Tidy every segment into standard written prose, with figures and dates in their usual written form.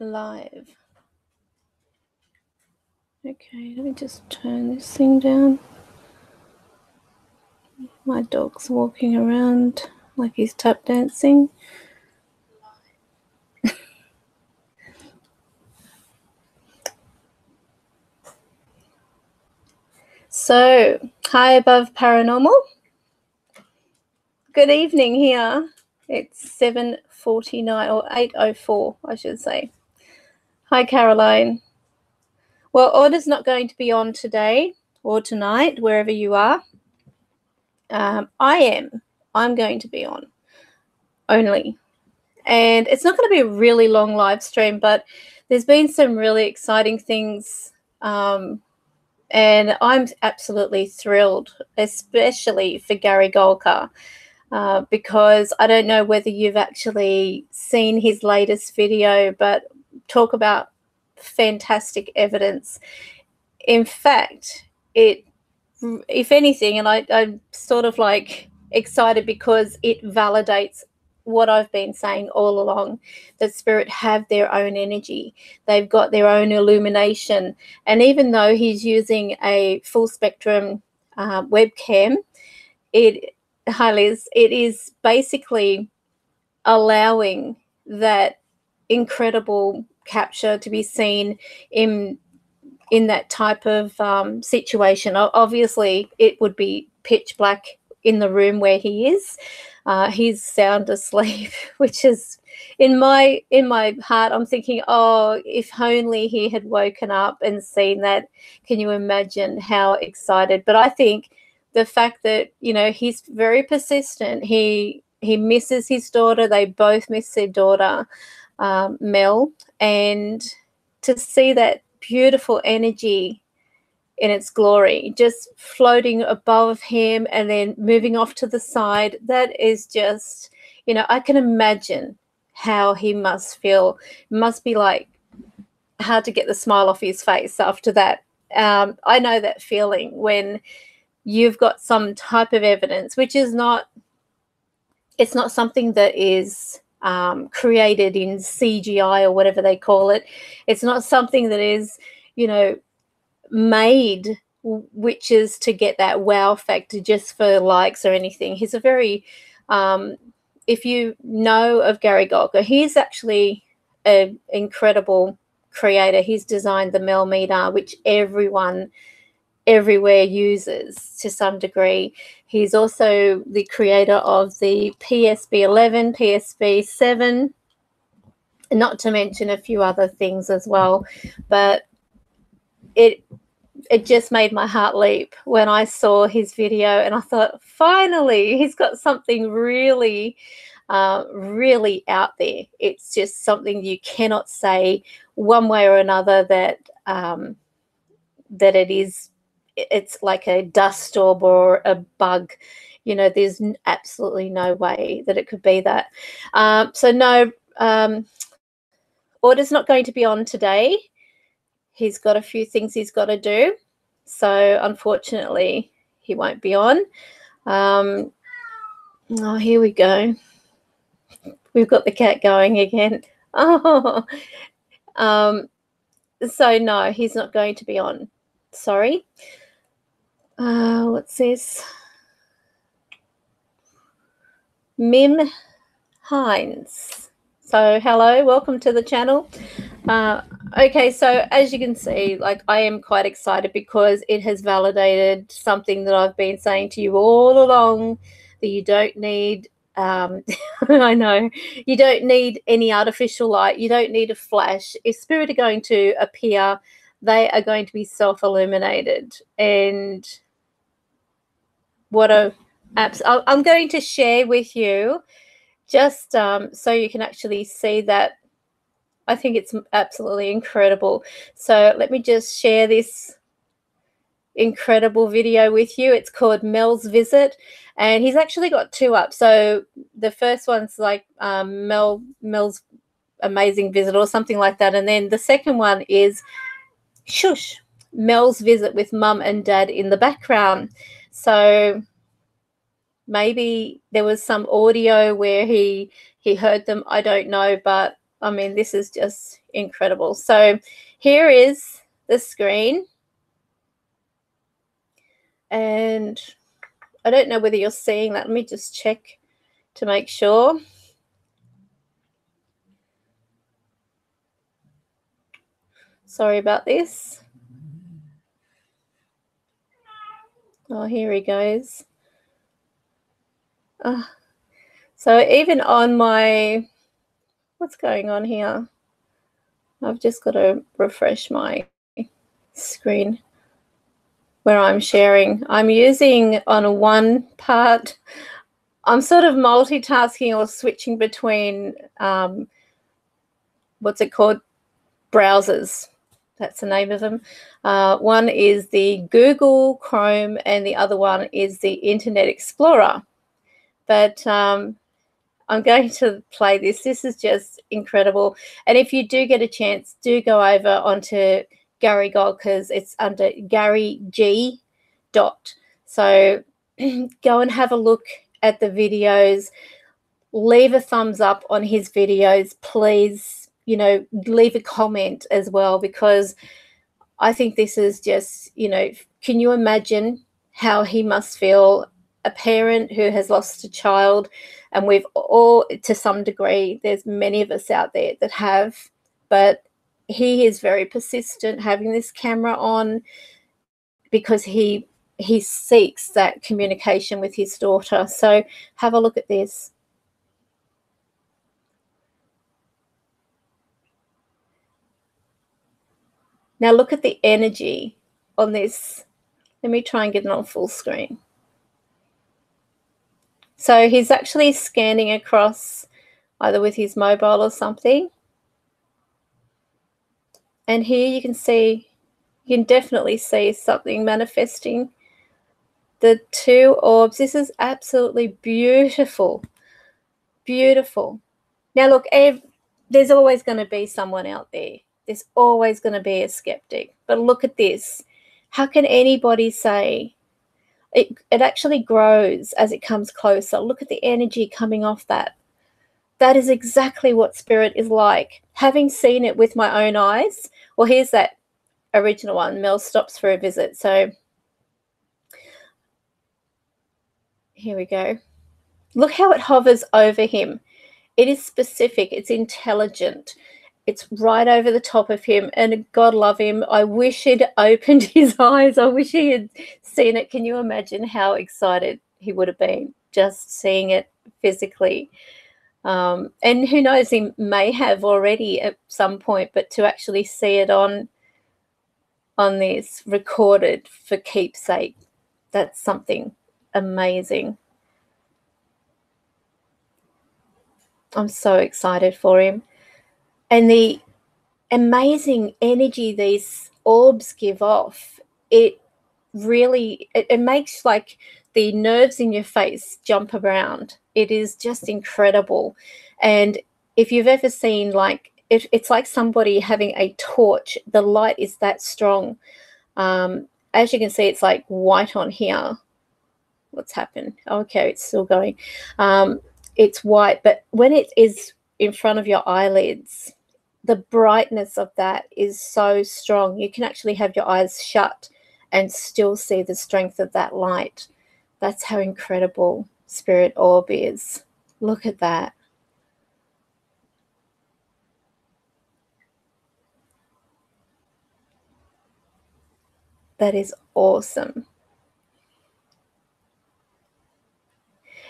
live. Okay, let me just turn this thing down. My dog's walking around like he's tap dancing. So, hi above Paranormal. Good evening here. It's 7:49 or 8:04, I should say. Hi, Caroline. Well, Order's not going to be on today or tonight, wherever you are. I am. I'm going to be on only. And it's not going to be a really long live stream, but there's been some really exciting things. And I'm absolutely thrilled, especially for Gary Galka, because I don't know whether you've actually seen his latest video, but talk about fantastic evidence. In fact, if anything, and I'm sort of like excited because it validates what I've been saying all along, that spirit have their own energy. They've got their own illumination. And even though he's using a full spectrum webcam, it is basically allowing that incredible capture to be seen in that type of situation. Obviously, it would be pitch black in the room where he is. He's sound asleep, which is in my heart, I'm thinking, oh, if only he had woken up and seen that. Can you imagine how excited? But I think the fact that, you know, he's very persistent. He misses his daughter. They both miss their daughter, Mel, and to see that beautiful energy in its glory just floating above him and then moving off to the side, that is just, you know, I can imagine how he must feel. It must be like hard to get the smile off his face after that. I know that feeling when you've got some type of evidence, which is not, it's not something that is created in CGI or whatever they call it. It's not something that is, you know, made, which is to get that wow factor just for likes or anything. He's a very, if you know of Gary Galka, he's actually an incredible creator. He's designed the Mel meter, which everyone everywhere uses to some degree. He's also the creator of the PSB11, PSB7, not to mention a few other things as well. But it just made my heart leap when I saw his video, and I thought, finally, he's got something really, really out there. It's just something you cannot say one way or another that that it's like a dust storm or a bug. You know, there's absolutely no way that it could be that. So no, Order's not going to be on today. He's got a few things he's got to do. So unfortunately, he won't be on. Oh, here we go. We've got the cat going again. Oh, so no, he's not going to be on. Sorry. What's this? Mim Hines. So hello, welcome to the channel. Okay, so as you can see, like, I am quite excited because it has validated something that I've been saying to you all along, that you don't need I know, you don't need any artificial light, you don't need a flash. If spirit are going to appear, they are going to be self-illuminated. And what a I'm going to share with you just so you can actually see that. I think it's absolutely incredible. So let me just share this incredible video with you. It's called Mel's Visit, and he's actually got two up. So the first one's like Mel's Amazing Visit or something like that, and then the second one is Shush, Mel's Visit with Mum and Dad in the background. So maybe there was some audio where he heard them, I don't know, but I mean, this is just incredible. So here is the screen. And I don't know whether you're seeing that. Let me just check to make sure. Sorry about this. Oh, here he goes. So even on my, what's going on here? I've just got to refresh my screen where I'm sharing. I'm using on one part, I'm sort of multitasking or switching between, what's it called? Browsers. That's the name of them. One is the Google Chrome and the other one is the Internet Explorer. But I'm going to play this. This is just incredible. And if you do get a chance, do go over onto Gary Galka's. It's under Gary G. Dot. So go and have a look at the videos. Leave a thumbs up on his videos, please. You know, leave a comment as well, because I think this is just, you know, can you imagine how he must feel, a parent who has lost a child, and we've all, to some degree, there's many of us out there that have, but he is very persistent having this camera on because he seeks that communication with his daughter. So have a look at this. Now look at the energy on this. Let me try and get it on full screen. So he's actually scanning across either with his mobile or something. And here you can see, you can definitely see something manifesting. The two orbs. This is absolutely beautiful. Beautiful. Now look, there's always going to be someone out there. There's always going to be a skeptic. But look at this. How can anybody say it actually grows as it comes closer? Look at the energy coming off that. That is exactly what spirit is like. Having seen it with my own eyes. Well, here's that original one. Mel stops for a visit. So here we go. Look how it hovers over him. It is specific. It's intelligent. It's right over the top of him. And God love him. I wish he'd opened his eyes. I wish he had seen it. Can you imagine how excited he would have been just seeing it physically? And who knows, he may have already at some point, but to actually see it on this recorded for keepsake, that's something amazing. I'm so excited for him. And the amazing energy these orbs give off, it really, it makes like the nerves in your face jump around. It is just incredible. And if you've ever seen, like, it's like somebody having a torch, the light is that strong. As you can see, it's like white on here. What's happened? Okay, it's still going. It's white, but when it is in front of your eyelids, the brightness of that is so strong. You can actually have your eyes shut and still see the strength of that light. That's how incredible Spirit Orb is. Look at that. That is awesome.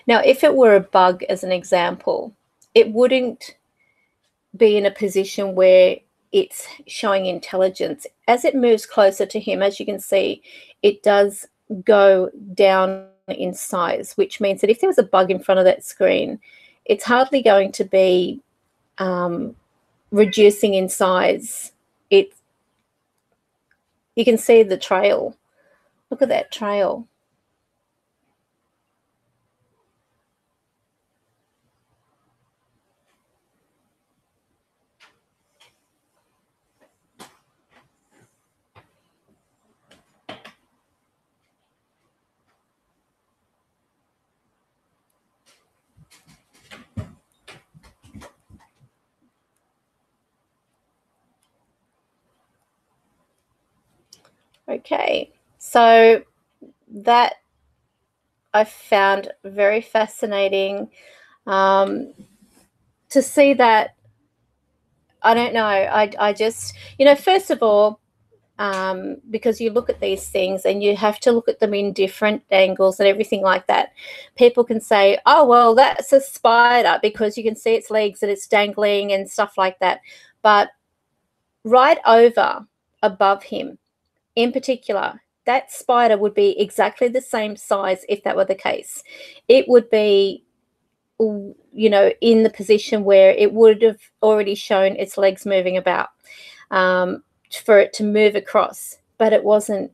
Now, if it were a bug, as an example, it wouldn't be in a position where it's showing intelligence. As it moves closer to him, as you can see, it does go down in size, which means that if there was a bug in front of that screen, it's hardly going to be reducing in size. You can see the trail. Look at that trail. Okay, so that I found very fascinating, to see that. I don't know. I just, first of all, because you look at these things and you have to look at them in different angles and everything like that. People can say, oh, well, that's a spider because you can see its legs and it's dangling and stuff like that. But right over above him, in particular, that spider would be exactly the same size if that were the case. It would be, in the position where it would have already shown its legs moving about, for it to move across, but it wasn't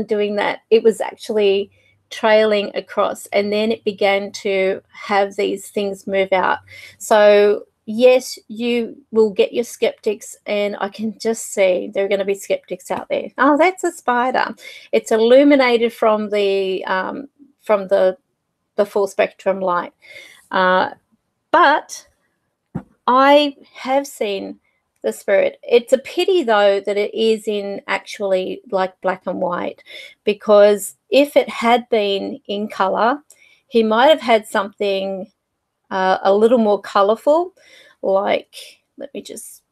doing that. It was actually trailing across, and then it began to have these things move out. So yes, you will get your skeptics, and I can just see there are going to be skeptics out there. Oh, that's a spider. It's illuminated from the full spectrum light. But I have seen the spirit. It's a pity, though, that it is in actually like black and white, because if it had been in color, he might have had something a little more colorful. Like, let me just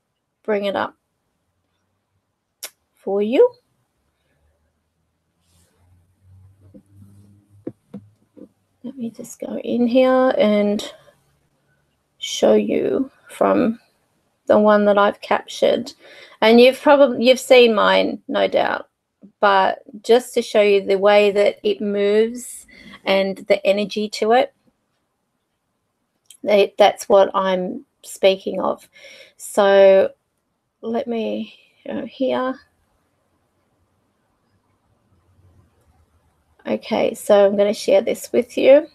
bring it up for you. Let me just go in here and show you from the one that I've captured. And you've seen mine, no doubt, but just to show you the way that it moves and the energy to it, that's what I'm speaking of. So let me go here. Okay, so I'm going to share this with you.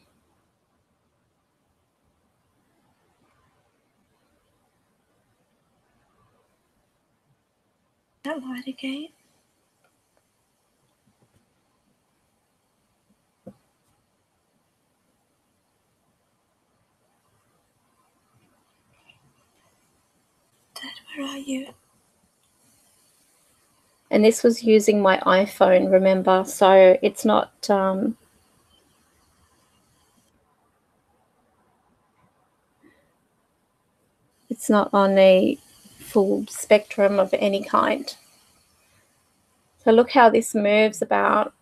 That light again. Dad, where are you? And this was using my iPhone, remember? So it's not it's not on a full spectrum of any kind. So look how this moves about.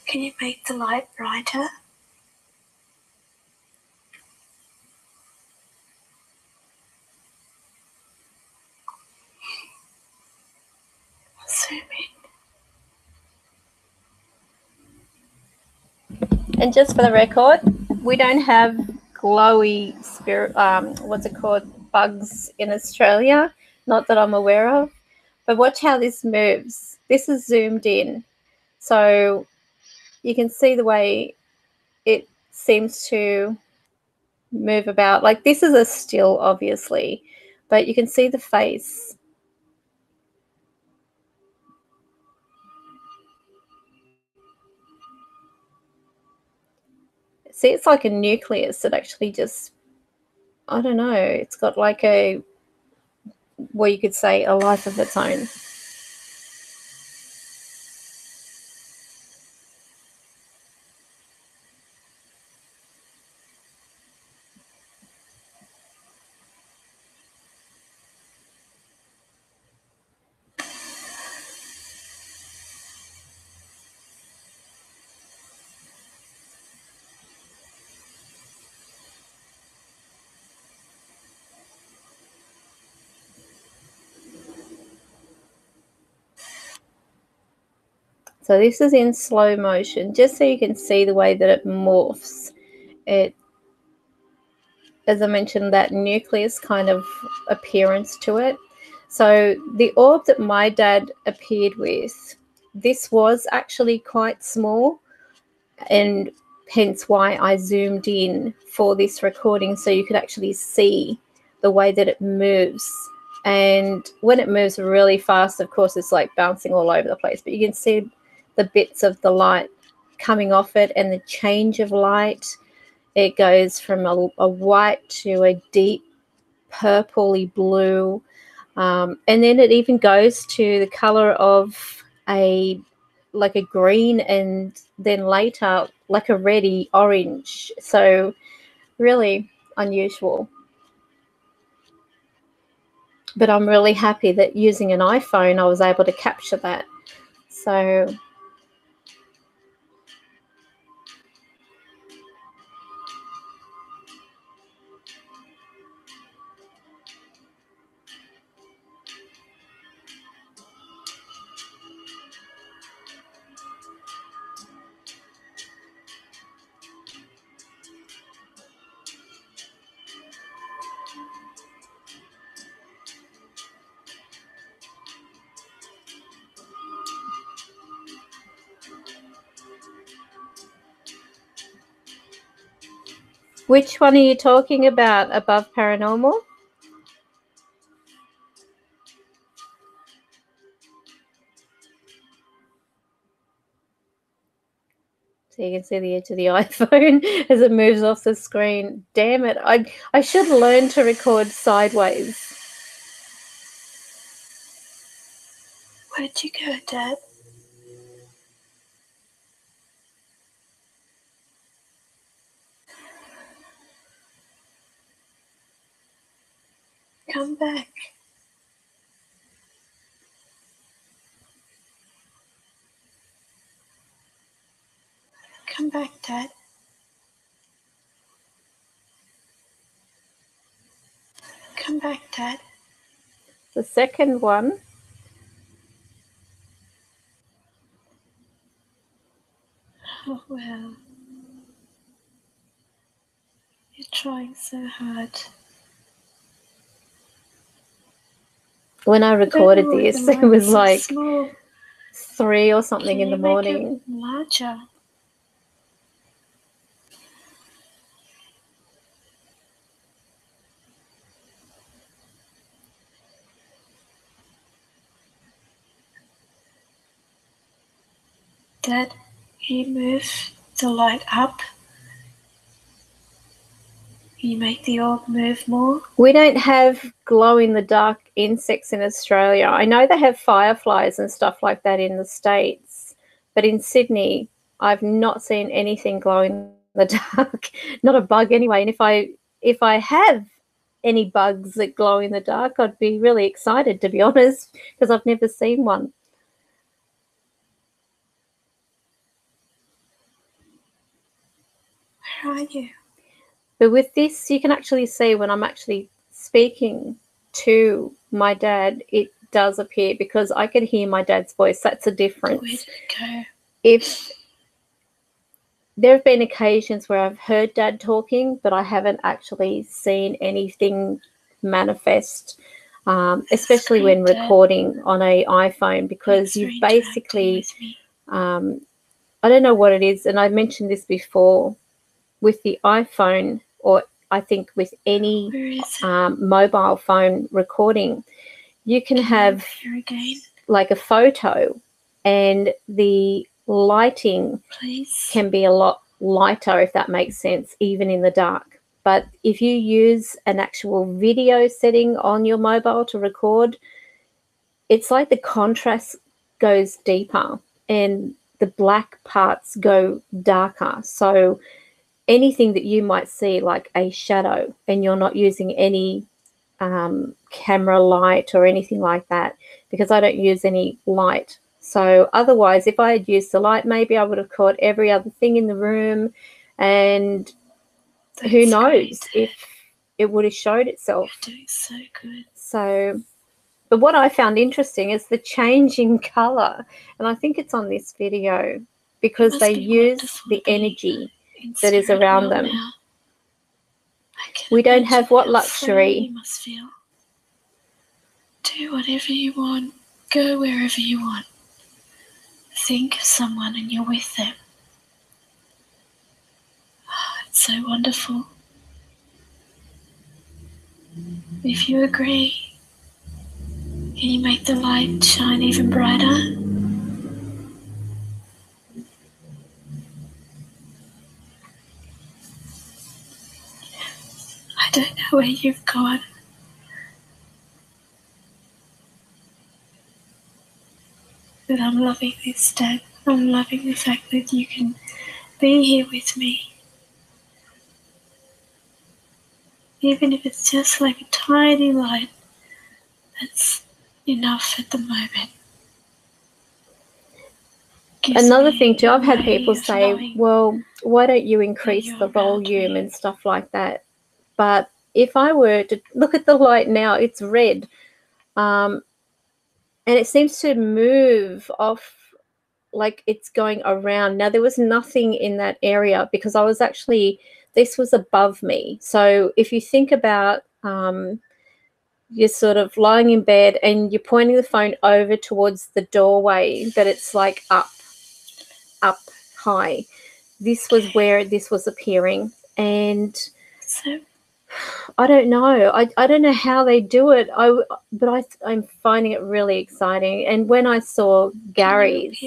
Can you make the light brighter? I'll zoom in. And just for the record, we don't have glowy spirit, what's it called, bugs in Australia, not that I'm aware of. But watch how this moves. This is zoomed in. So you can see the way it seems to move about. Like, this is a still, obviously, but you can see the face. See, it's like a nucleus that actually just, I don't know, it's got like a, well, you could say a life of its own. So this is in slow motion, just so you can see the way that it morphs. It, as I mentioned, that nucleus kind of appearance to it. So the orb that my dad appeared with, this was actually quite small, and hence why I zoomed in for this recording, so you could actually see the way that it moves. And when it moves really fast, of course, it's like bouncing all over the place, but you can see the bits of the light coming off it and the change of light. It goes from a white to a deep purpley blue, and then it even goes to the color of like a green, and then later like a reddy orange. So really unusual. But I'm really happy that using an iPhone I was able to capture that. So which one are you talking about, Above Paranormal? So you can see the edge of the iPhone as it moves off the screen. Damn it. I should learn to record sideways. Where'd you go, Dad? Come back. Come back, Dad. Come back, Dad. The second one. Oh, well. You're trying so hard. When I recorded this, it was like small. 3 or something Can in the you make morning. it larger? Dad, can you move the light up? Can you make the orb move more? We don't have glow-in-the-dark insects in Australia. I know they have fireflies and stuff like that in the States, but in Sydney, I've not seen anything glow-in-the-dark. Not a bug anyway. And if I have any bugs that glow in the dark, I'd be really excited, to be honest, because I've never seen one. Where are you? But with this, you can actually see when I'm actually speaking to my dad, it does appear, because I could hear my dad's voice. That's a difference. Where did it go? If there have been occasions where I've heard Dad talking, but I haven't actually seen anything manifest, especially when recording on an iPhone, because you basically, I don't know what it is, and I mentioned this before, with the iPhone, or I think with any mobile phone recording, you can have like a photo, and the lighting can be a lot lighter, if that makes sense, even in the dark. But if you use an actual video setting on your mobile to record, it's like the contrast goes deeper and the black parts go darker. So anything that you might see like a shadow, and you're not using any camera light or anything like that, because I don't use any light. So otherwise, if I had used the light, maybe I would have caught every other thing in the room, and who knows if it would have showed itself. You're doing so good. So, but what I found interesting is the change in color, and I think it's on this video, because they use the energy that is around them. We don't have what luxury. You must feel. Do whatever you want. Go wherever you want. Think of someone and you're with them. Oh, it's so wonderful. If you agree, can you make the light shine even brighter? don't know where you've gone. But I'm loving this, Dad. I'm loving the fact that you can be here with me. Even if it's just like a tiny light, that's enough at the moment. Another thing too, I've had people say, well, why don't you increase the volume and stuff like that? But if I were to look at the light now, it's red. And it seems to move off like it's going around. Now, there was nothing in that area because I was actually, this was above me. So if you think about you're sort of lying in bed and you're pointing the phone over towards the doorway, that it's like up high. This was where this was appearing. And So, I don't know. I don't know how they do it. But I'm finding it really exciting. And when I saw Gary's,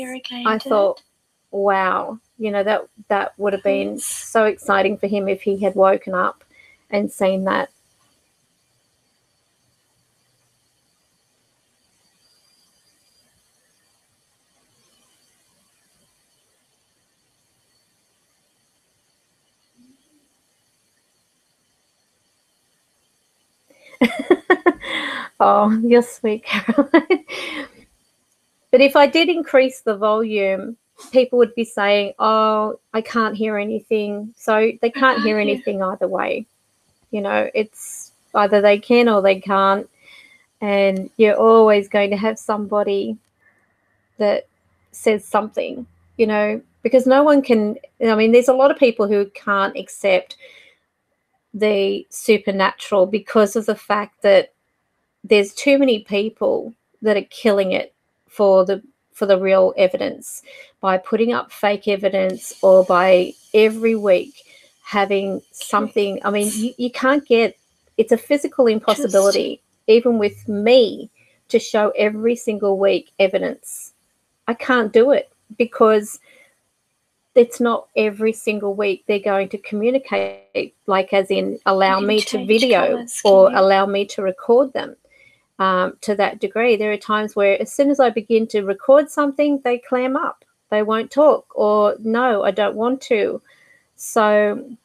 I thought, wow, you know, that would have been so exciting for him if he had woken up and seen that. Oh, you're sweet, Caroline. But if I did increase the volume, people would be saying, oh, I can't hear anything. So they can't hear anything either way. You know, it's either they can or they can't. And you're always going to have somebody that says something, you know, because no one can, I mean, there's a lot of people who can't accept the supernatural because of the fact that there's too many people that are killing it for the real evidence by putting up fake evidence or by every week having something. I mean, you can't get, it's a physical impossibility, even with me, to show every single week evidence. I can't do it because it's not every single week they're going to communicate, like as in allow me to video or allow me to record them. To that degree, there are times where as soon as I begin to record something, they clam up. They won't talk, or no, I don't want to. So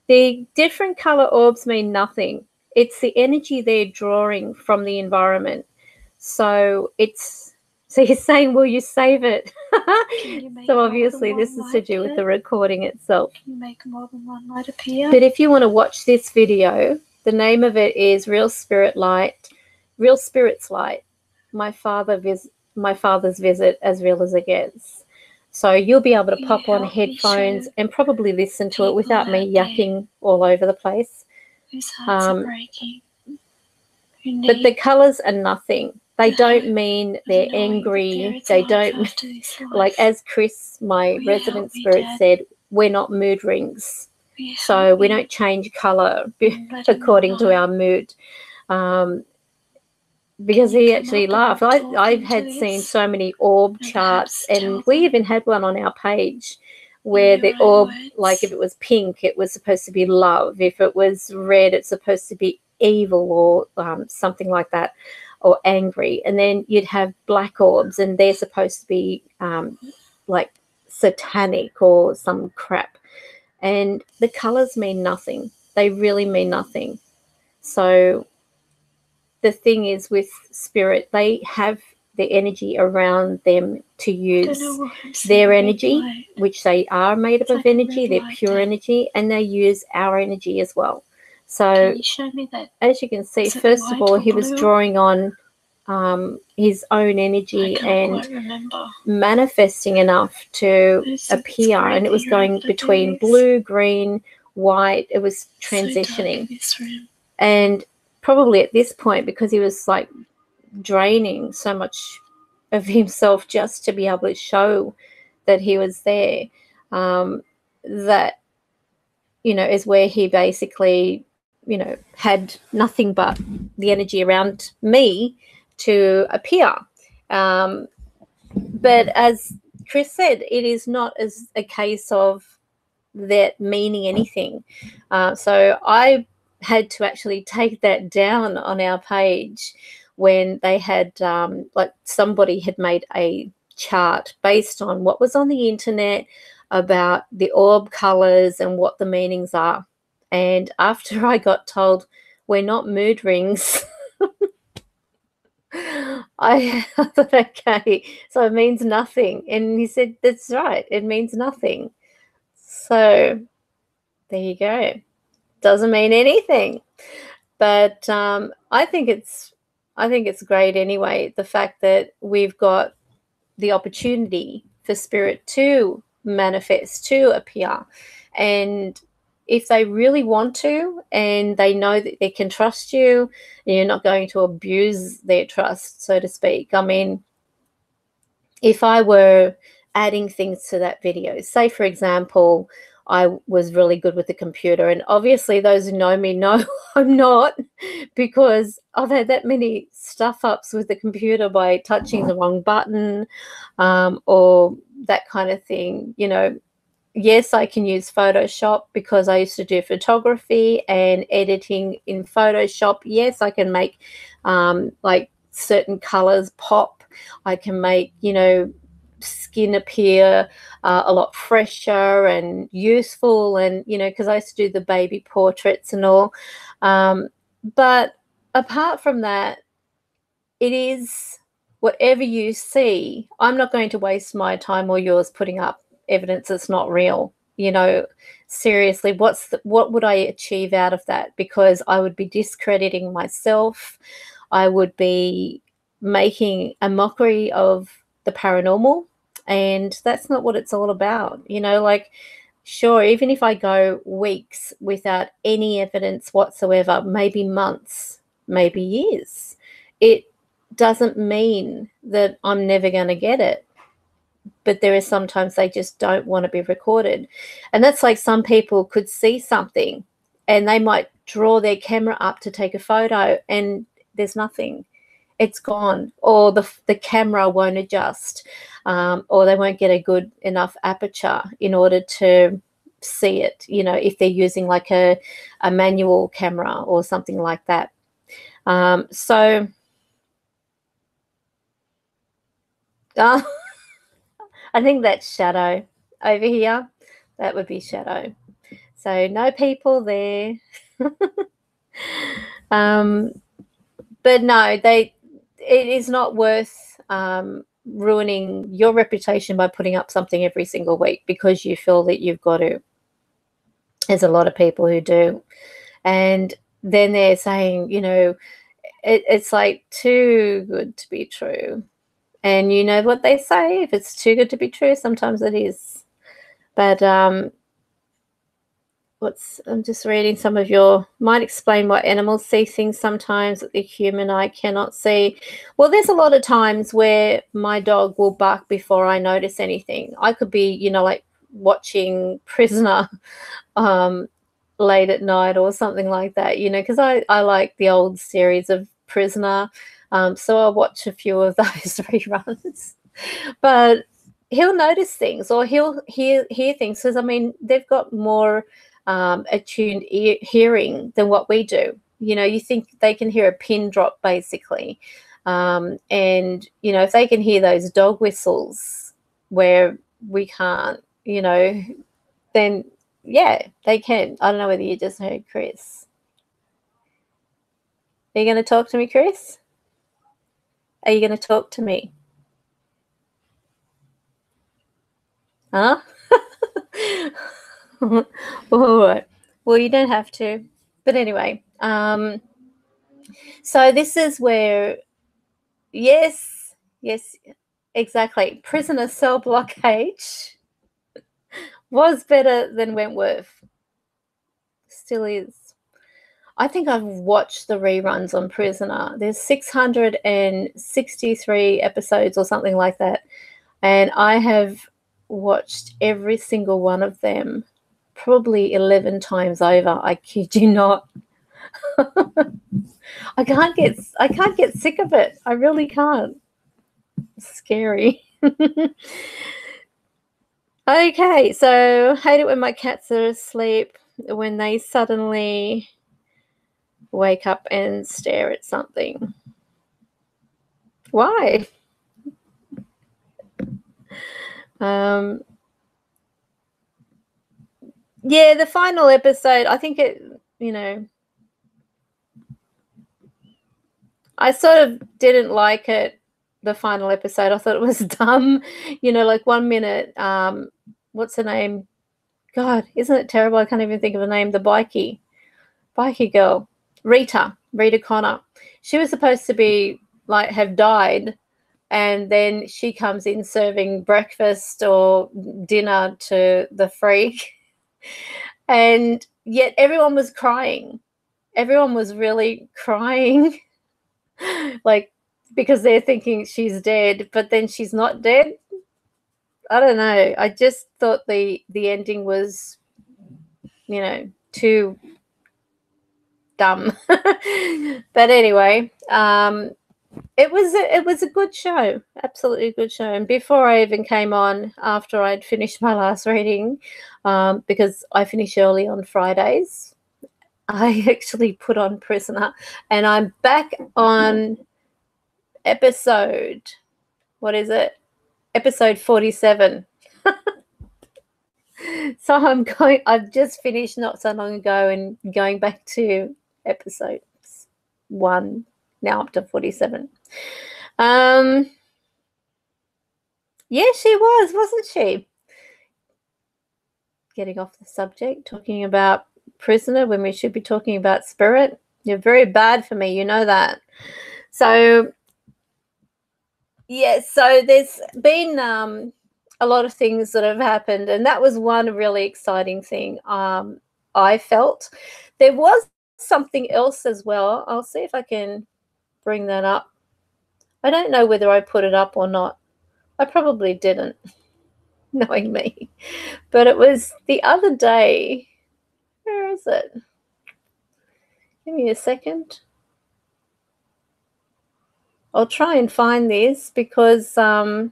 the different color orbs mean nothing. It's the energy they're drawing from the environment. So it's, so you're saying, will you save it? So obviously this is to do with the recording itself. Can you make more than one light appear? But if you want to watch this video, the name of it is Real Spirits Light, my father's visit, as real as it gets. So you'll be able to pop on headphones and probably listen to it without me yapping all over the place. Whose hearts are breaking. But the colours are nothing. They don't mean they're angry. They don't, like as Chris, my resident spirit, said, we're not mood rings. So we don't change colour according to our mood. Because he actually laughed. I've had seen so many orb charts, and we even had one on our page where the orb, like if it was pink, it was supposed to be love. If it was red, it's supposed to be evil or something like that, or angry. And then you'd have black orbs, and they're supposed to be like satanic or some crap. And the colours mean nothing. They really mean nothing. So the thing is with spirit, they have the energy around them to use their energy, which they are made up of energy, they're pure energy, and they use our energy as well. So can you show me that? As you can see, first of all, he was drawing on his own energy and manifesting enough to appear, and it was going between blue, green, white. It was transitioning. And probably at this point, because he was like draining so much of himself just to be able to show that he was there, that, you know, is where he basically, you know, had nothing but the energy around me to appear. But as Chris said, it is not as a case of that meaning anything. So I had to actually take that down on our page when they had like somebody had made a chart based on what was on the internet about the orb colors and what the meanings are. And after I got told we're not mood rings, I thought, okay, so it means nothing. And he said, that's right, it means nothing. So there you go. Doesn't mean anything. But I think it's great anyway, the fact that we've got the opportunity for spirit to manifest, to appear. And if they really want to, and they know that they can trust you, and you're not going to abuse their trust, so to speak. I mean, if I were adding things to that video, say, for example, I was really good with the computer, and obviously those who know me know I'm not, because I've had that many stuff ups with the computer by touching the wrong button, or that kind of thing. You know, yes, I can use Photoshop because I used to do photography and editing in Photoshop. Yes, I can make like certain colors pop. I can make, you know, skin appear a lot fresher and useful, and, you know, because I used to do the baby portraits and all. But apart from that, it is whatever you see. I'm not going to waste my time or yours putting up evidence that's not real. You know, seriously, what would I achieve out of that? Because I would be discrediting myself. I would be making a mockery of the paranormal, and that's not what it's all about. You know, like, sure, even if I go weeks without any evidence whatsoever, maybe months, maybe years, it doesn't mean that I'm never going to get it. But there is sometimes they just don't want to be recorded. And that's like some people could see something and they might draw their camera up to take a photo and there's nothing. It's gone, or the camera won't adjust, or they won't get a good enough aperture in order to see it, you know, if they're using like a manual camera or something like that. So I think that's shadow over here. That would be shadow. So no people there. But no, it is not worth ruining your reputation by putting up something every single week because you feel that you've got to. There's a lot of people who do. And then they're saying, you know, it's like too good to be true. And you know what they say, if it's too good to be true, sometimes it is. But I'm just reading some of your, might explain why animals see things sometimes that the human eye cannot see. Well, there's a lot of times where my dog will bark before I notice anything. I could be, you know, like watching Prisoner late at night or something like that, you know, because I like the old series of Prisoner. So I'll watch a few of those reruns. But he'll notice things, or he'll hear things, because, I mean, they've got more attuned hearing than what we do. You know, you think they can hear a pin drop, basically. And, you know, if they can hear those dog whistles where we can't, you know, then, yeah, they can. I don't know whether you just heard Chris. Are you going to talk to me, Chris? Are you going to talk to me? Huh? All right. Well, you don't have to. But anyway, so this is where, yes, exactly. Prisoner cell block H was better than Wentworth. Still is. I think I've watched the reruns on Prisoner. There's 663 episodes or something like that. And I have watched every single one of them probably 11 times over. I kid you not. I can't get sick of it. I really can't. It's scary. Okay, so I hate it when my cats are asleep, when they suddenly wake up and stare at something. Why? Yeah, the final episode, I think it, I sort of didn't like it, the final episode. I thought it was dumb. Like 1 minute, what's her name? God, isn't it terrible? I can't even think of her name. The bikey girl, Rita Connor. She was supposed to be like have died, and then she comes in serving breakfast or dinner to the freak, and yet everyone was crying. Everyone was really crying, like, because they're thinking she's dead, but then she's not dead. I don't know. I just thought the ending was, too dumb. But anyway, it was a good show, absolutely a good show. And before I even came on, after I'd finished my last reading, because I finish early on Fridays, I actually put on Prisoner, and I'm back on episode, what is it? Episode 47. So I've just finished not so long ago and going back to episode 1, now up to 47. Yeah, she was, wasn't she? Getting off the subject, talking about Prisoner when we should be talking about spirit. You're very bad for me, you know that. So, yeah, so there's been a lot of things that have happened, and that was one really exciting thing I felt. There was something else as well. I'll see if I can bring that up. I don't know whether I put it up or not. I probably didn't, knowing me. But it was the other day. Where is it? Give me a second. I'll try and find this because where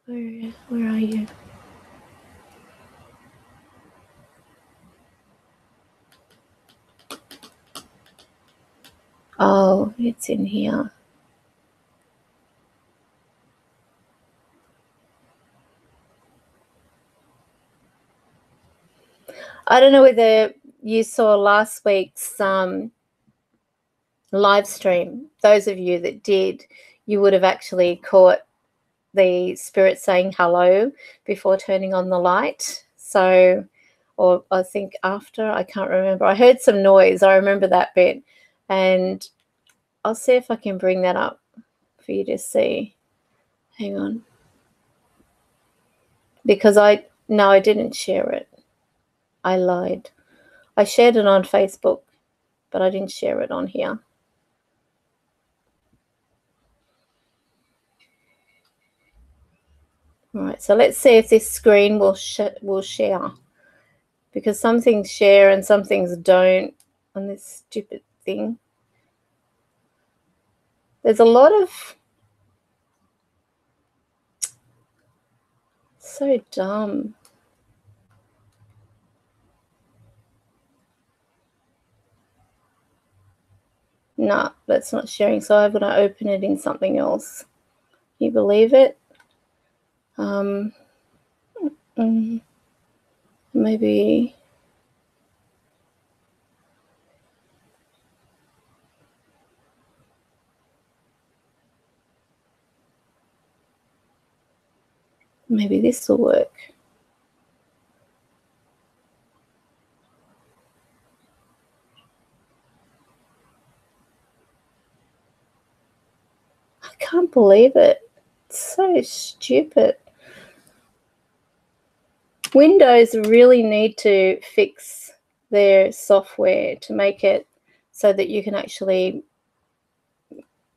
are you? Oh, it's in here. I don't know whether you saw last week's live stream. Those of you that did, you would have actually caught the spirit saying hello before turning on the light. So, or I think after, I can't remember. I heard some noise. I remember that bit. And I'll see if I can bring that up for you to see. Hang on. Because I didn't share it. I lied. I shared it on Facebook, but I didn't share it on here. All right, so let's see if this screen will share, because some things share and some things don't on this stupid thing. There's a lot of, so dumb. Nah, that's not sharing, so I'm going to open it in something else. Can you believe it? Maybe this will work. I can't believe it. It's so stupid. Windows really need to fix their software to make it so that you can actually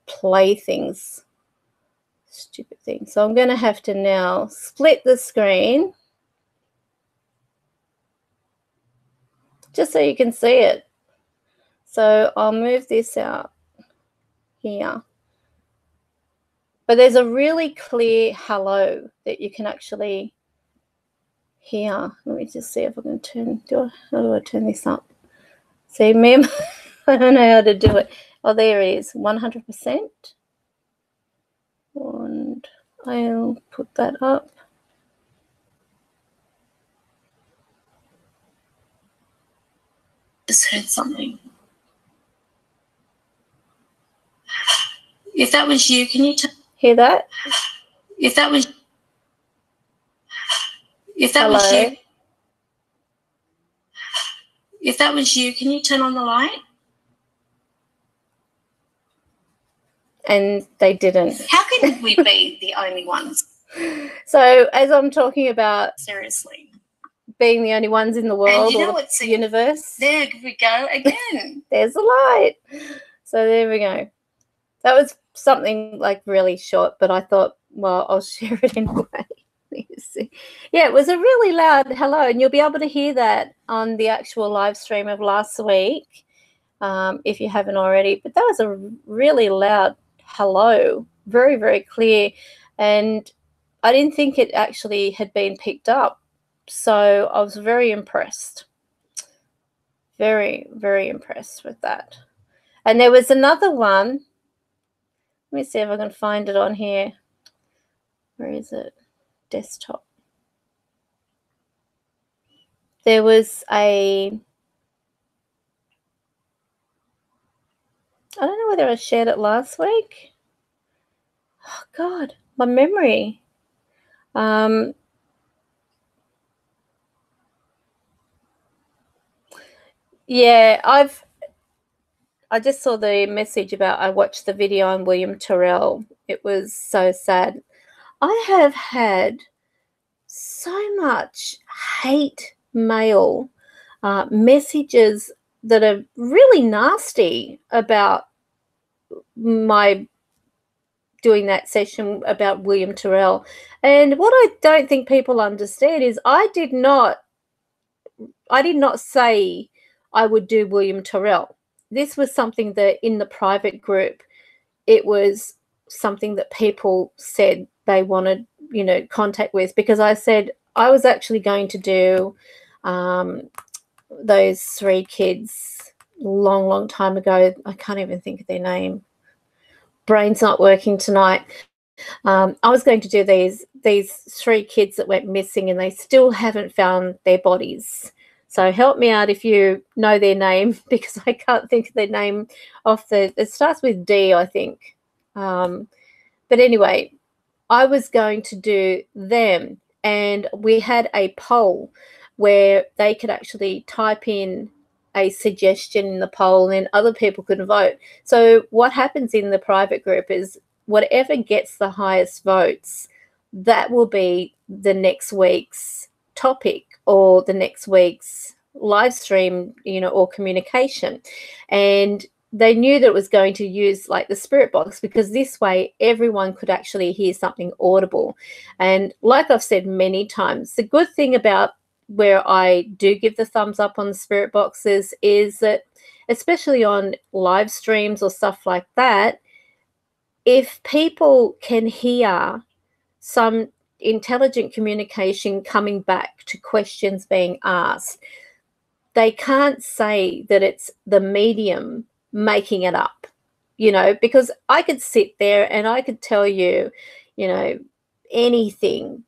play things. Stupid thing. So I'm going to have to now split the screen just so you can see it. So I'll move this out here. But there's a really clear hello that you can actually hear. Let me just see if I can how do I turn this up? See, ma'am, I don't know how to do it. Oh, there it is, 100%. And I'll put that up. Just heard something. If that was you, can you hear that? If that was you, if that was you, can you turn on the light? And they didn't. How can we be the only ones? So as I'm talking about Seriously, being the only ones in the world or the universe. There we go again. There's the light. So there we go. That was something like really short, but I thought, well, I'll share it anyway. Yeah, it was a really loud hello, and you'll be able to hear that on the actual live stream of last week if you haven't already. But that was a really loud hello, very, very clear, and I didn't think it actually had been picked up. So I was very impressed. Very, very impressed with that. And there was another one. Let me see if I can find it on here. Where is it? Desktop. There was I don't know whether I shared it last week. Oh, God, my memory. Yeah, I just saw the message about I watched the video on William Tyrell. It was so sad. I have had so much hate mail, messages that are really nasty about my doing that session about William Tyrell. And what I don't think people understand is I did not say I would do William Tyrell. This was something that in the private group, it was something that people said they wanted, contact with, because I said I was actually going to do those 3 kids long, long time ago. I can't even think of their name. Brain's not working tonight. I was going to do these 3 kids that went missing, and they still haven't found their bodies. So help me out if you know their name, because I can't think of their name off it starts with D, I think. But anyway, I was going to do them, and we had a poll where they could actually type in a suggestion in the poll, and then other people could vote. So what happens in the private group is whatever gets the highest votes, that will be the next week's topic or the next week's live stream, or communication. And they knew that it was going to use like the spirit box, because this way everyone could actually hear something audible. And like I've said many times, the good thing about where I do give the thumbs up on the spirit boxes is that, especially on live streams or stuff like that, if people can hear some intelligent communication coming back to questions being asked, they can't say that it's the medium making it up, because I could sit there and I could tell you, anything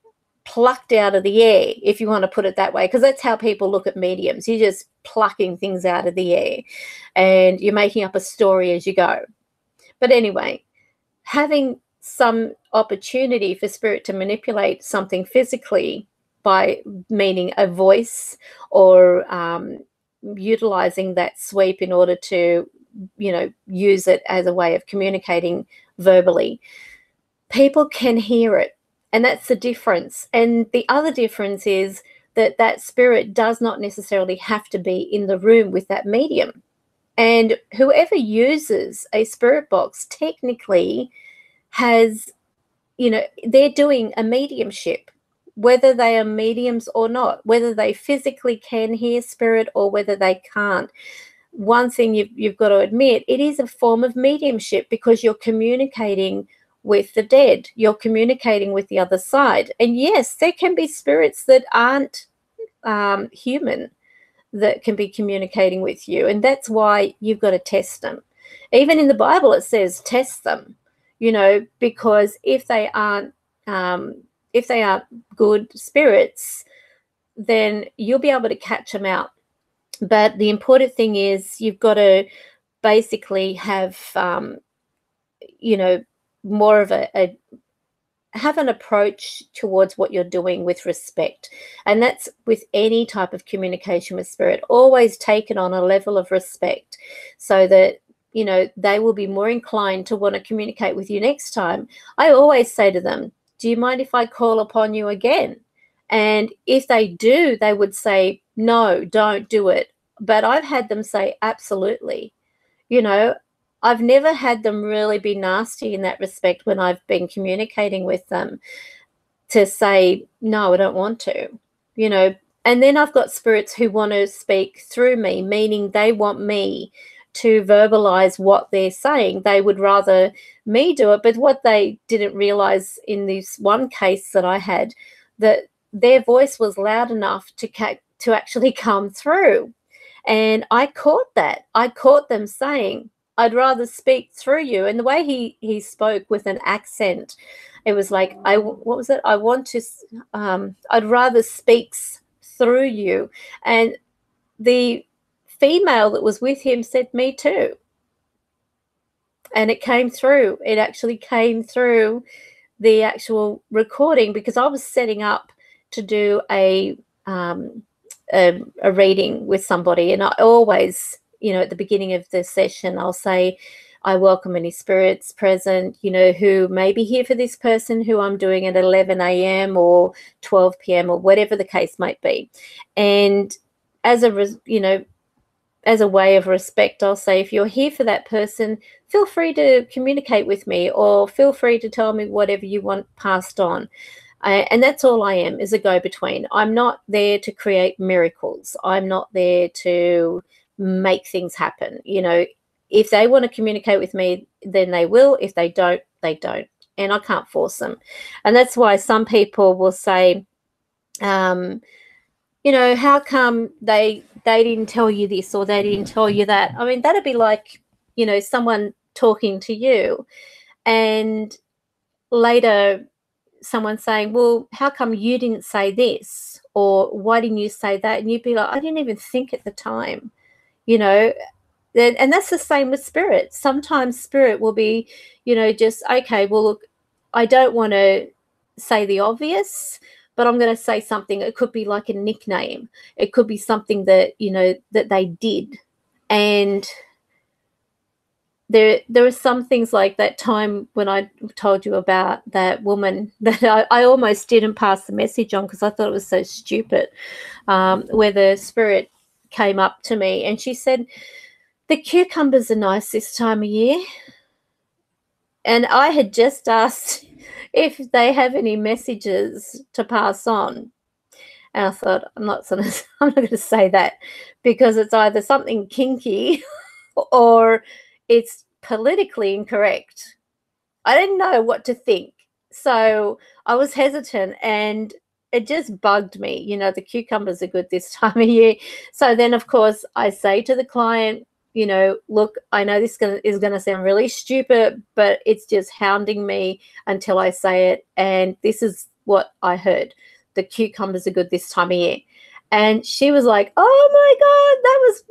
plucked out of the air, if you want to put it that way, because that's how people look at mediums. You're just plucking things out of the air and you're making up a story as you go. But anyway, having some opportunity for spirit to manipulate something physically by meaning a voice or utilizing that sweep in order to, use it as a way of communicating verbally, people can hear it. And that's the difference. And the other difference is that that spirit does not necessarily have to be in the room with that medium. And whoever uses a spirit box technically has, they're doing a mediumship, whether they are mediums or not, whether they physically can hear spirit or whether they can't. One thing you've got to admit, it is a form of mediumship, because you're communicating with the dead. You're communicating with the other side. And yes, there can be spirits that aren't human. that can be communicating with you. And that's why you've got to test them. Even in the Bible, it says test them, because if they aren't good spirits, then you'll be able to catch them out. But the important thing is you've got to basically have, more of have an approach towards what you're doing with respect. And that's with any type of communication with spirit. Always take it on a level of respect so that, they will be more inclined to want to communicate with you next time. I always say to them, do you mind if I call upon you again? And if they do, they would say, no, don't do it. But I've had them say, absolutely. I've never had them really be nasty in that respect when I've been communicating with them to say, no, I don't want to, And then I've got spirits who want to speak through me, meaning they want me to verbalize what they're saying. They would rather me do it. But what they didn't realize in this one case that I had, that their voice was loud enough to actually come through. And I caught that. I caught them saying, I'd rather speak through you. And the way he spoke with an accent, it was like, what was it? I want to, I'd rather speak through you. And the female that was with him said, me too. And it came through. It actually came through the actual recording, because I was setting up to do a reading with somebody. And I always, at the beginning of the session, I'll say, I welcome any spirits present, who may be here for this person who I'm doing at 11 a.m. or 12 p.m. or whatever the case might be. And as a way of respect, I'll say, if you're here for that person, feel free to communicate with me, or feel free to tell me whatever you want passed on. And that's all I am, is a go-between. I'm not there to create miracles. I'm not there to make things happen. If they want to communicate with me, then they will. If they don't, they don't. And I can't force them. And that's why some people will say, how come they didn't tell you this or they didn't tell you that? I mean, that'd be like, someone talking to you and later someone saying, well, how come you didn't say this? Or why didn't you say that? And you'd be like, I didn't even think at the time, and that's the same with spirit. Sometimes spirit will be, just, okay, well, look, I don't want to say the obvious, but I'm going to say something. It could be like a nickname. It could be something that, that they did. And there are some things like that time when I told you about that woman that I almost didn't pass the message on because I thought it was so stupid, where the spirit came up to me and she said, the cucumbers are nice this time of year. And I had just asked if they have any messages to pass on. And I thought, I'm not going to say that, because it's either something kinky or it's politically incorrect. I didn't know what to think. So I was hesitant and it just bugged me. The cucumbers are good this time of year. So then, of course, I say to the client, look, I know this is going to sound really stupid, but it's just hounding me until I say it. And this is what I heard. The cucumbers are good this time of year. And she was like, oh, my God, that was,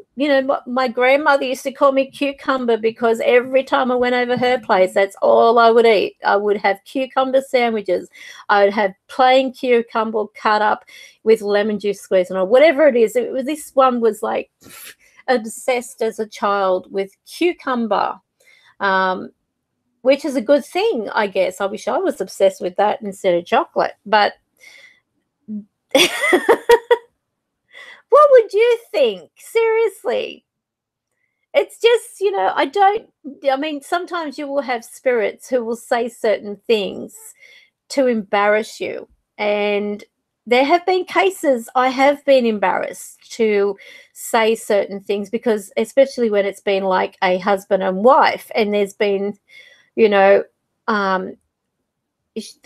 my grandmother used to call me cucumber because every time I went over her place, that's all I would eat. I would have cucumber sandwiches. I would have plain cucumber cut up with lemon juice squeezed on, or whatever it is. This one was like obsessed as a child with cucumber, which is a good thing, I guess. I wish I was obsessed with that instead of chocolate. But what would you think? Seriously. It's just, sometimes you will have spirits who will say certain things to embarrass you. And there have been cases I have been embarrassed to say certain things, because especially when it's been like a husband and wife, and there's been, they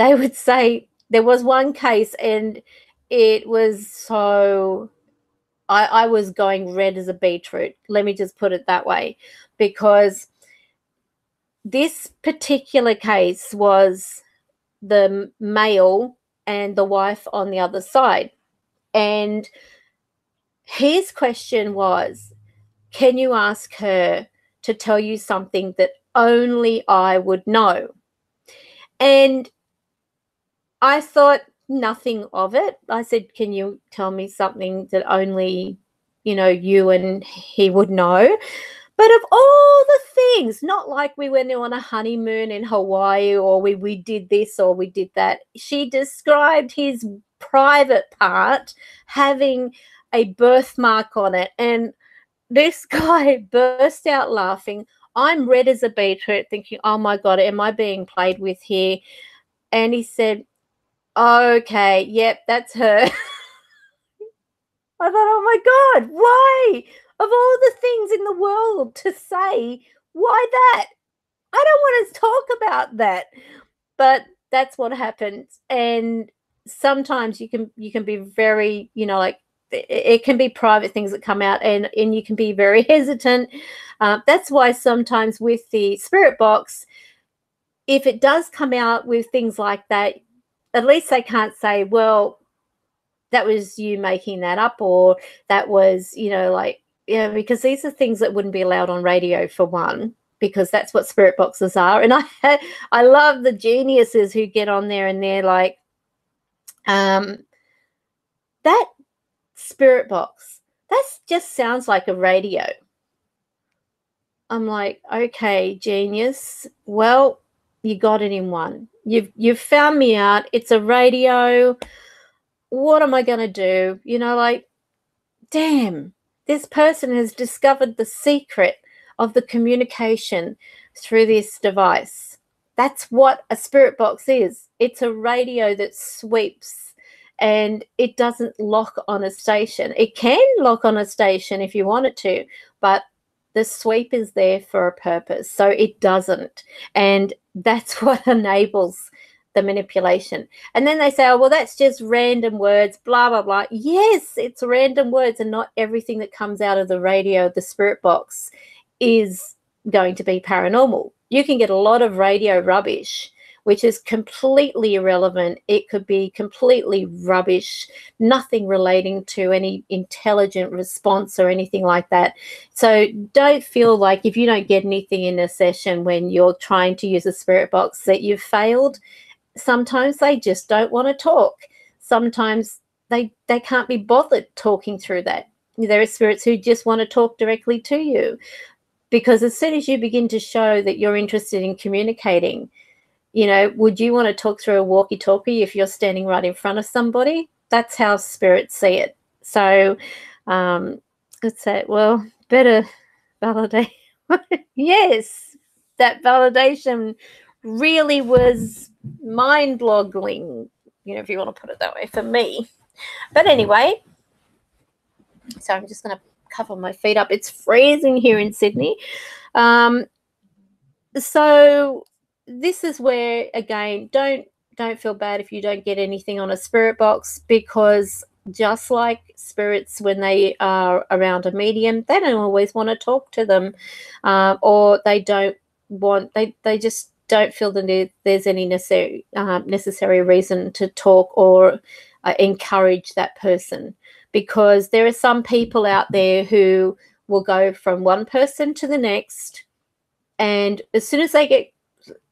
would say, there was one case and it was so I was going red as a beetroot. Let me just put it that way, because this particular case was the male and the wife on the other side. And his question was, can you ask her to tell you something that only I would know? And I thought nothing of it. I said, can you tell me something that only, you and he would know? But of all the things, not like we went on a honeymoon in Hawaii, or we did this or we did that. She described his private part having a birthmark on it. And this guy burst out laughing. I'm red as a beetroot, thinking, oh my God, am I being played with here? And he said, okay, yep, that's her. I thought, oh my God, why? Of all the things in the world to say, why that? I don't want to talk about that. But that's what happens. And sometimes you can be very, like, it can be private things that come out, and you can be very hesitant. That's why sometimes with the spirit box, if it does come out with things like that, at least they can't say, well, that was you making that up, or that was, because these are things that wouldn't be allowed on radio, for one, because that's what spirit boxes are. And I love the geniuses who get on there and they're like, that spirit box, that just sounds like a radio. I'm like, okay, genius. Well, you got it in one. You've found me out. It's a radio. What am I going to do? Like, damn, this person has discovered the secret of the communication through this device. That's what a spirit box is. It's a radio that sweeps, and it doesn't lock on a station. It can lock on a station if you want it to, but the sweep is there for a purpose, so it doesn't. And that's what enables the manipulation. And then they say, oh, well, that's just random words, blah, blah, blah. Yes, it's random words, and not everything that comes out of the radio, the spirit box, is going to be paranormal. You can get a lot of radio rubbish, which is completely irrelevant. It could be completely rubbish, nothing relating to any intelligent response or anything like that. So don't feel like if you don't get anything in a session when you're trying to use a spirit box that you've failed. Sometimes they just don't want to talk. Sometimes they can't be bothered talking through that. There are spirits who just want to talk directly to you, because as soon as you begin to show that you're interested in communicating, would you want to talk through a walkie-talkie if you're standing right in front of somebody? That's how spirits see it. So let's say, well, better validate. Yes, that validation really was mind-boggling, if you want to put it that way, for me. But anyway, so I'm just going to cover my feet up. It's freezing here in Sydney. So this is where, again, don't feel bad if you don't get anything on a spirit box, because just like spirits, when they are around a medium, they don't always want to talk to them, or they just don't feel that there's any necessary reason to talk or encourage that person, because there are some people out there who will go from one person to the next, and as soon as they get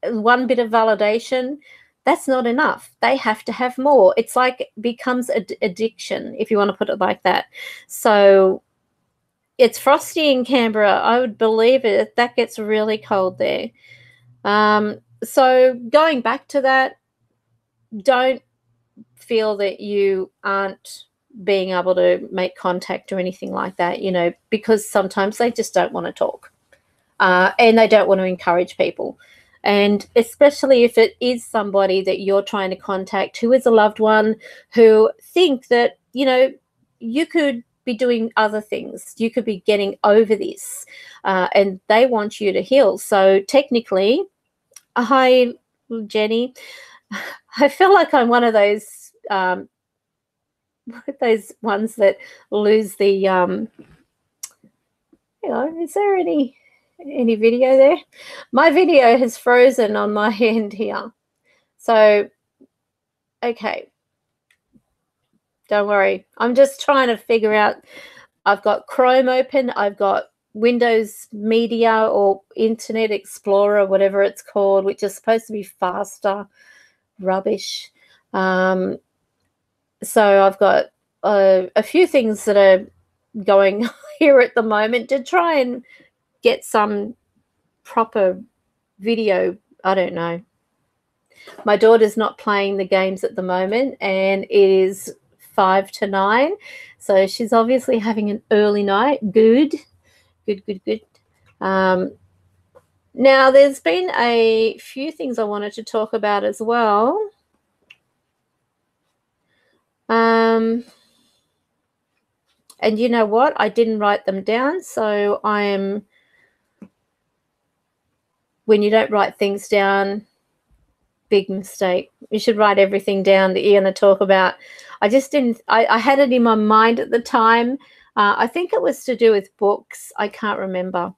one bit of validation, that's not enough. They have to have more. It's like it becomes addiction, if you want to put it like that. So it's frosty in Canberra. I would believe it. That gets really cold there. So going back to that, don't feel that you aren't being able to make contact or anything like that, because sometimes they just don't want to talk, and they don't want to encourage people. And especially if it is somebody that you're trying to contact who is a loved one, who think that, you could be doing other things. You could be getting over this, and they want you to heal. So technically, hi, Jenny. I feel like I'm one of those those ones that lose the is there any video there? My video has frozen on my end here. So, okay. Don't worry. I'm just trying to figure out. I've got Chrome open. I've got Windows Media or Internet Explorer, whatever it's called, which is supposed to be faster. Rubbish. So I've got a few things that are going here at the moment to try and get some proper video. I don't know. My daughter's not playing the games at the moment, and it is 5 to 9, so she's obviously having an early night. Good. Now, there's been a few things I wanted to talk about as well. And you know what? I didn't write them down, so when you don't write things down, big mistake. You should write everything down that you're going to talk about. I just didn't. I had it in my mind at the time. I think it was to do with books. I can't remember.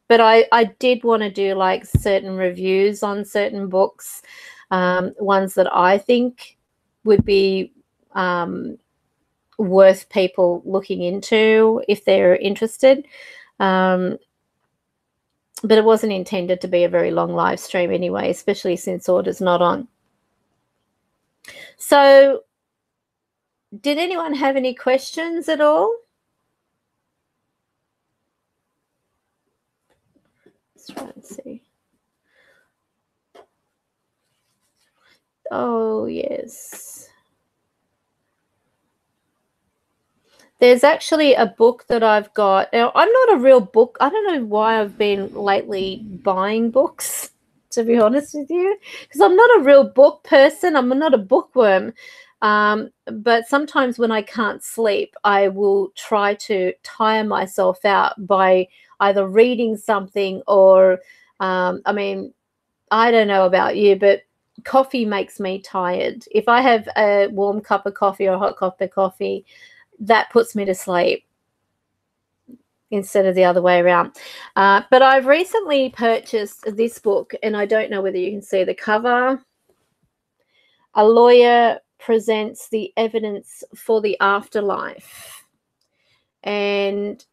But I did want to do like certain reviews on certain books, ones that I think would be worth people looking into if they're interested. But it wasn't intended to be a very long live stream anyway, especially since Order's not on. So did anyone have any questions at all? Let's try and see. Oh, yes. There's actually a book that I've got. Now, I'm not a real book. I don't know why I've been lately buying books, to be honest with you, because I'm not a real book person. I'm not a bookworm. But sometimes when I can't sleep, I will try to tire myself out by either reading something or, I mean, I don't know about you, but coffee makes me tired. If I have a warm cup of coffee or a hot cup of coffee, that puts me to sleep instead of the other way around. But I've recently purchased this book, and I don't know whether you can see the cover. A Lawyer Presents the Evidence for the Afterlife. And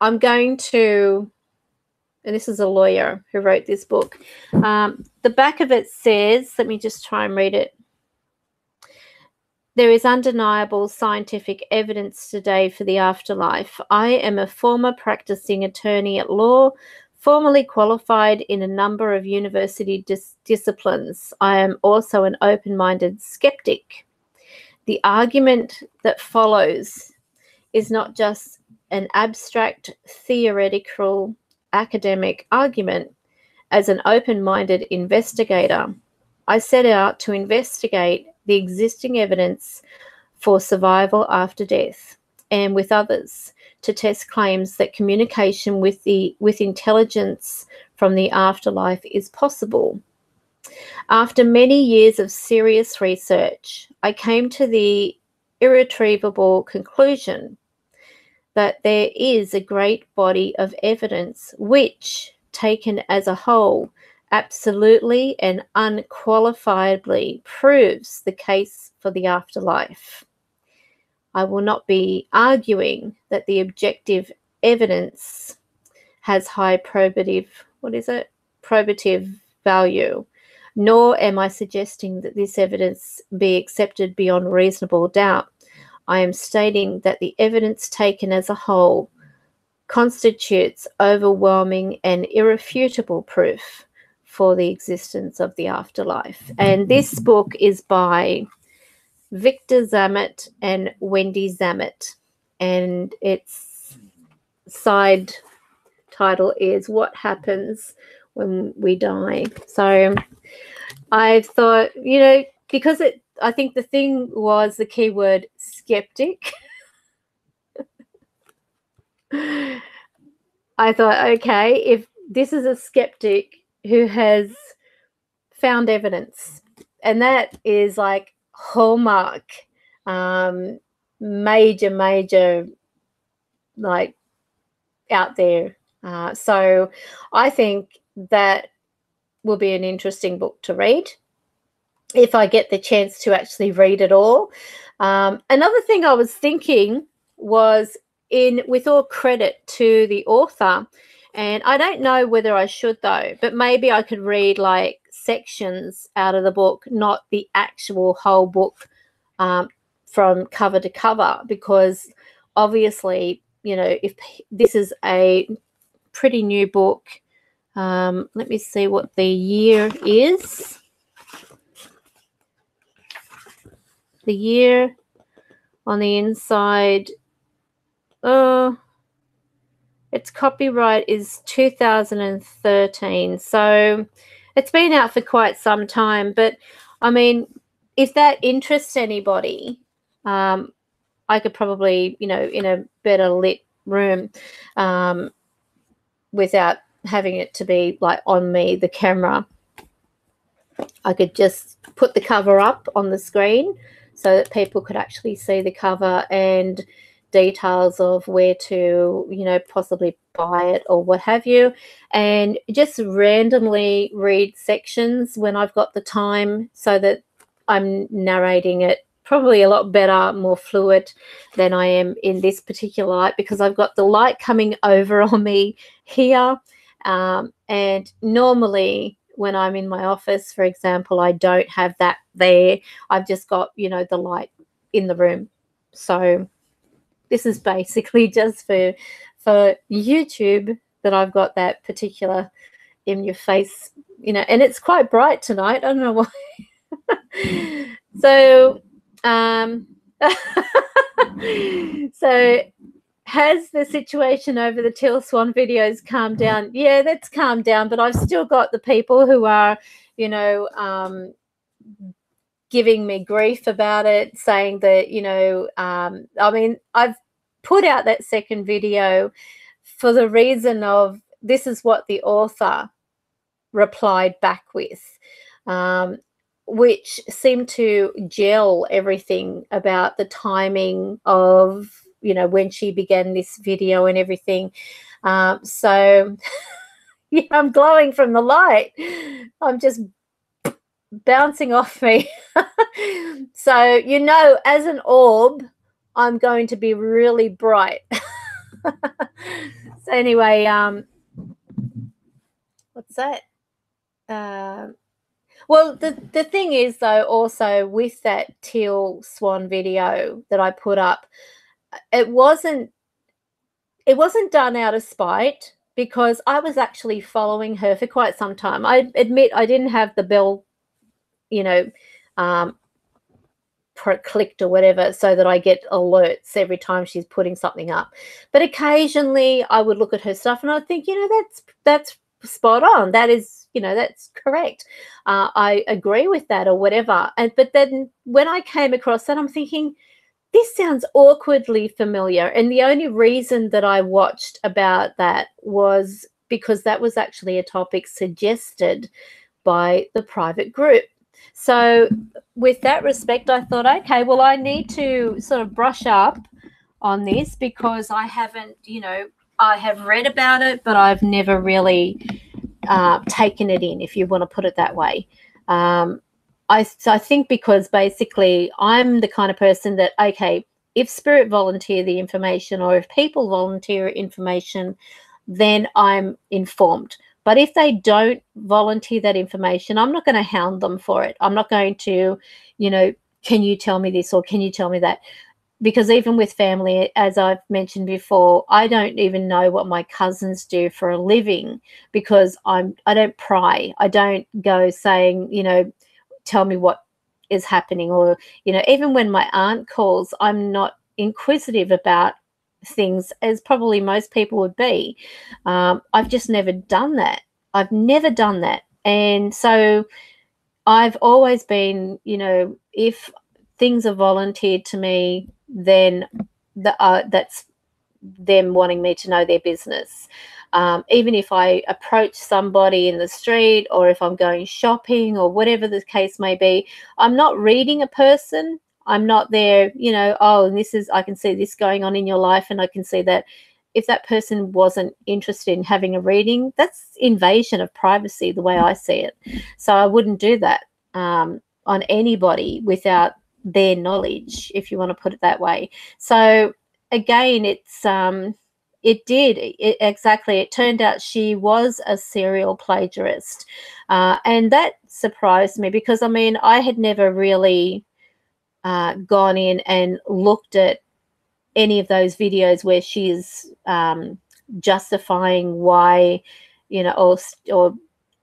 I'm going to, and this is a lawyer who wrote this book. The back of it says, let me just try and read it. There is undeniable scientific evidence today for the afterlife. I am a former practicing attorney at law, formally qualified in a number of university disciplines. I am also an open-minded skeptic. The argument that follows is not just an abstract, theoretical, academic argument. As an open-minded investigator, I set out to investigate the existing evidence for survival after death, and with others to test claims that communication with intelligence from the afterlife is possible. After many years of serious research, I came to the irretrievable conclusion that there is a great body of evidence which, taken as a whole, absolutely and unqualifiedly proves the case for the afterlife. I will not be arguing that the objective evidence has high probative value, nor am I suggesting that this evidence be accepted beyond reasonable doubt. I am stating that the evidence taken as a whole constitutes overwhelming and irrefutable proof for the existence of the afterlife. And this book is by Victor Zammit and Wendy Zammit, and its side title is What Happens When We Die. So I thought, because I think the thing was the keyword skeptic. I thought, okay, if this is a skeptic who has found evidence, and that is like hallmark major, like, out there. So I think that will be an interesting book to read if I get the chance to actually read it all. Another thing I was thinking was, with all credit to the author, and I don't know whether I should though, but maybe I could read like sections out of the book, not the actual whole book from cover to cover, because obviously, you know, if this is a pretty new book, let me see what the year is. The year on the inside, its copyright is 2013. So it's been out for quite some time. But I mean, if that interests anybody, I could probably, you know, in a better lit room, without having it to be like on me, the camera, I could just put the cover up on the screen so that people could actually see the cover and details of where to, you know, possibly buy it or what have you, and just randomly read sections when I've got the time, so that I'm narrating it probably a lot better, more fluid than I am in this particular light, because I've got the light coming over on me here. And normally when I'm in my office, for example, I don't have that there. I've just got, you know, the light in the room. So this is basically just for YouTube, that I've got that particular in your face, you know, and it's quite bright tonight. I don't know why. So, so has the situation over the Teal Swan videos calmed down? Yeah, that's calmed down, but I've still got the people who are, you know, giving me grief about it, saying that, you know, I mean, I've put out that second video for the reason of, this is what the author replied back with, which seemed to gel everything about the timing of, you know, when she began this video and everything. So yeah, I'm glowing from the light. I'm just bouncing off me. So, you know, as an orb, I'm going to be really bright. So anyway, what's that? Well, the thing is, though, also with that Teal Swan video that I put up, it wasn't done out of spite, because I was actually following her for quite some time. I admit I didn't have the bell, you know, clicked or whatever, so that I get alerts every time she's putting something up. But occasionally I would look at her stuff and I'd think, you know, that's spot on. That is, you know, that's correct. I agree with that or whatever. But then when I came across that, I'm thinking, this sounds awkwardly familiar. And the only reason that I watched about that was because that was actually a topic suggested by the private group. So with that respect, I thought, okay, well, I need to sort of brush up on this, because I haven't, you know, I have read about it, but I've never really taken it in, if you want to put it that way. I think because basically I'm the kind of person that, okay, if spirit volunteer the information, or if people volunteer information, then I'm informed. But if they don't volunteer that information, I'm not going to hound them for it. I'm not going to, you know, can you tell me this or can you tell me that? Because even with family, as I've mentioned before, I don't even know what my cousins do for a living, because I don't pry. I don't go saying, you know, tell me what is happening. Or, you know, even when my aunt calls, I'm not inquisitive about things, as probably most people would be. I've just never done that. I've never done that. And so I've always been, you know, if things are volunteered to me, then that's them wanting me to know their business. Even if I approach somebody in the street, or if I'm going shopping or whatever the case may be, I'm not reading a person. I'm not there, you know, oh, and I can see this going on in your life, and I can see that. If that person wasn't interested in having a reading, that's invasion of privacy, the way I see it. So I wouldn't do that on anybody without their knowledge, if you want to put it that way. So again, it turned out she was a serial plagiarist, and that surprised me, because I mean, I had never really gone in and looked at any of those videos where she's justifying why, you know, or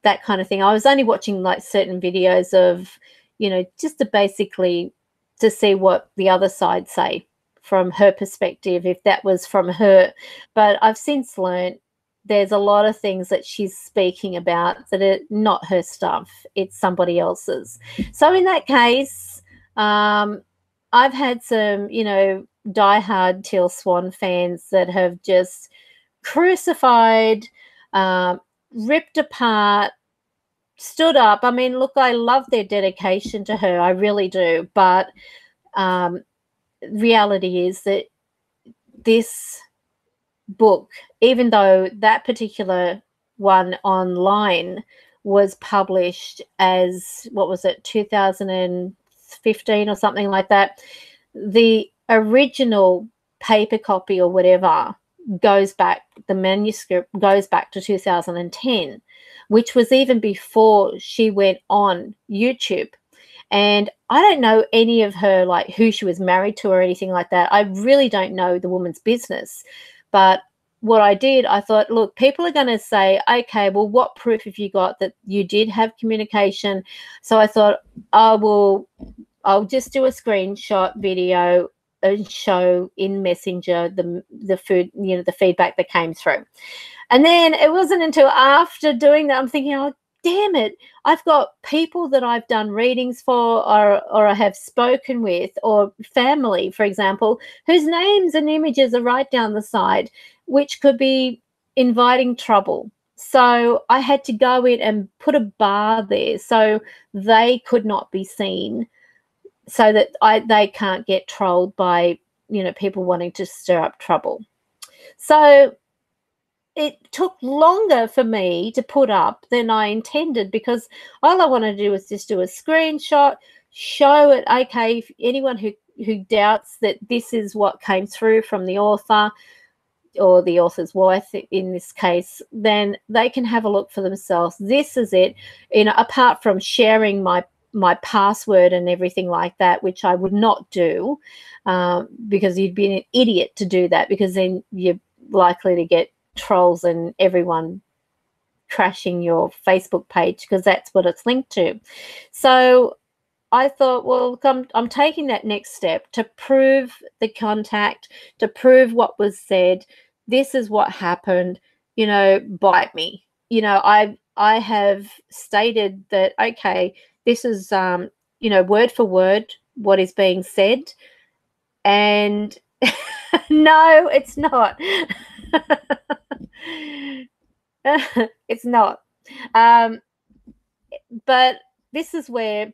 that kind of thing. I was only watching like certain videos of, you know, just to basically to see what the other side say from her perspective, if that was from her. But I've since learned there's a lot of things that she's speaking about that are not her stuff. It's somebody else's. So in that case, I've had some, you know, diehard Teal Swan fans that have just crucified, ripped apart, stood up. I mean, look, I love their dedication to her. I really do. But reality is that this book, even though that particular one online was published as, what was it, 2015 or something like that, the original paper copy or whatever goes back, the manuscript goes back to 2010, which was even before she went on YouTube. And I don't know any of her, like who she was married to or anything like that. I really don't know the woman's business. But what I did, I thought, look, people are going to say, okay, well, what proof have you got that you did have communication? So I thought, I'll just do a screenshot video and show in Messenger the feedback that came through. And then it wasn't until after doing that I'm thinking, oh, damn it, I've got people that I've done readings for or I have spoken with, or family, for example, whose names and images are right down the side, which could be inviting trouble. So I had to go in and put a bar there so they could not be seen, so that they can't get trolled by, you know, people wanting to stir up trouble. So it took longer for me to put up than I intended, because all I want to do is just do a screenshot, show it. Okay, if anyone who doubts that this is what came through from the author or the author's wife in this case, then they can have a look for themselves. This is it. You know, apart from sharing my password and everything like that, which I would not do, because you'd be an idiot to do that, because then you're likely to get trolls and everyone crashing your Facebook page, because that's what it's linked to. So I thought, well, I'm taking that next step to prove the contact, to prove what was said. This is what happened, you know, bite me. You know, I have stated that, okay, this is, you know, word for word what is being said. And no, it's not. It's not. But this is where,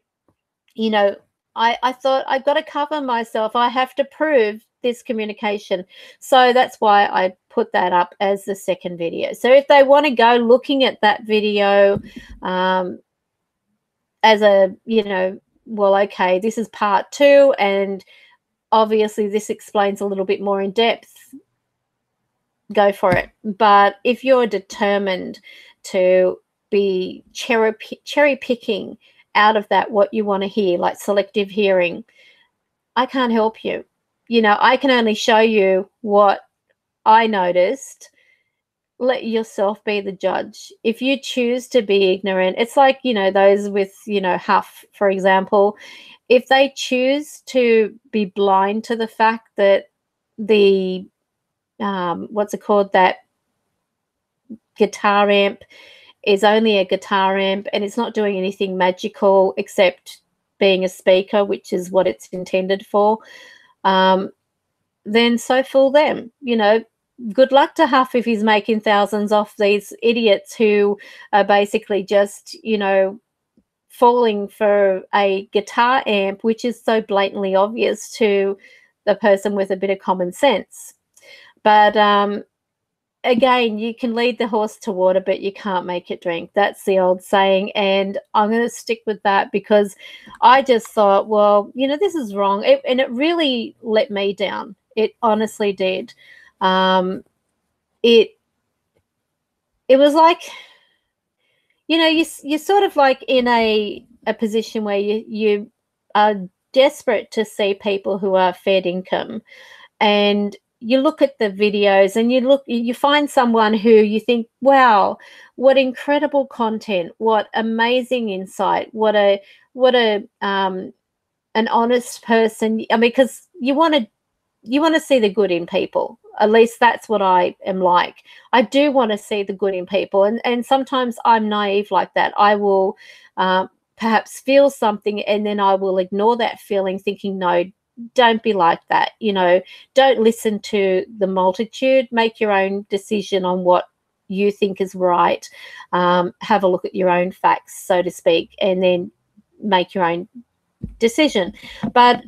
you know, I thought I've got to cover myself. I have to prove this communication. So that's why I put that up as the second video. So if they want to go looking at that video as a, you know, well, okay, this is part 2, and obviously this explains a little bit more in depth, go for it. But if you're determined to be cherry picking out of that what you want to hear, like selective hearing, I can't help you. You know, I can only show you what I noticed. Let yourself be the judge. If you choose to be ignorant, it's like, you know, those with, you know, Huff, for example, if they choose to be blind to the fact that the what's it called, that guitar amp is only a guitar amp and it's not doing anything magical except being a speaker, which is what it's intended for, then so fool them. You know, good luck to Huff if he's making thousands off these idiots who are basically just, you know, falling for a guitar amp, which is so blatantly obvious to the person with a bit of common sense. But again, you can lead the horse to water, but you can't make it drink. That's the old saying. And I'm going to stick with that because I just thought, well, you know, this is wrong. And it really let me down. It honestly did. It was like, you know, you're sort of like in a position where you are desperate to see people who are fed income, and you look at the videos and you find someone who you think, wow, what incredible content, what amazing insight, what a an honest person. I mean, because you want to see the good in people. At least that's what I am like. I do want to see the good in people, and sometimes I'm naive like that. I will perhaps feel something, and then I will ignore that feeling, thinking, no, don't be like that. You know, don't listen to the multitude. Make your own decision on what you think is right. Have a look at your own facts, so to speak, and then make your own decision. But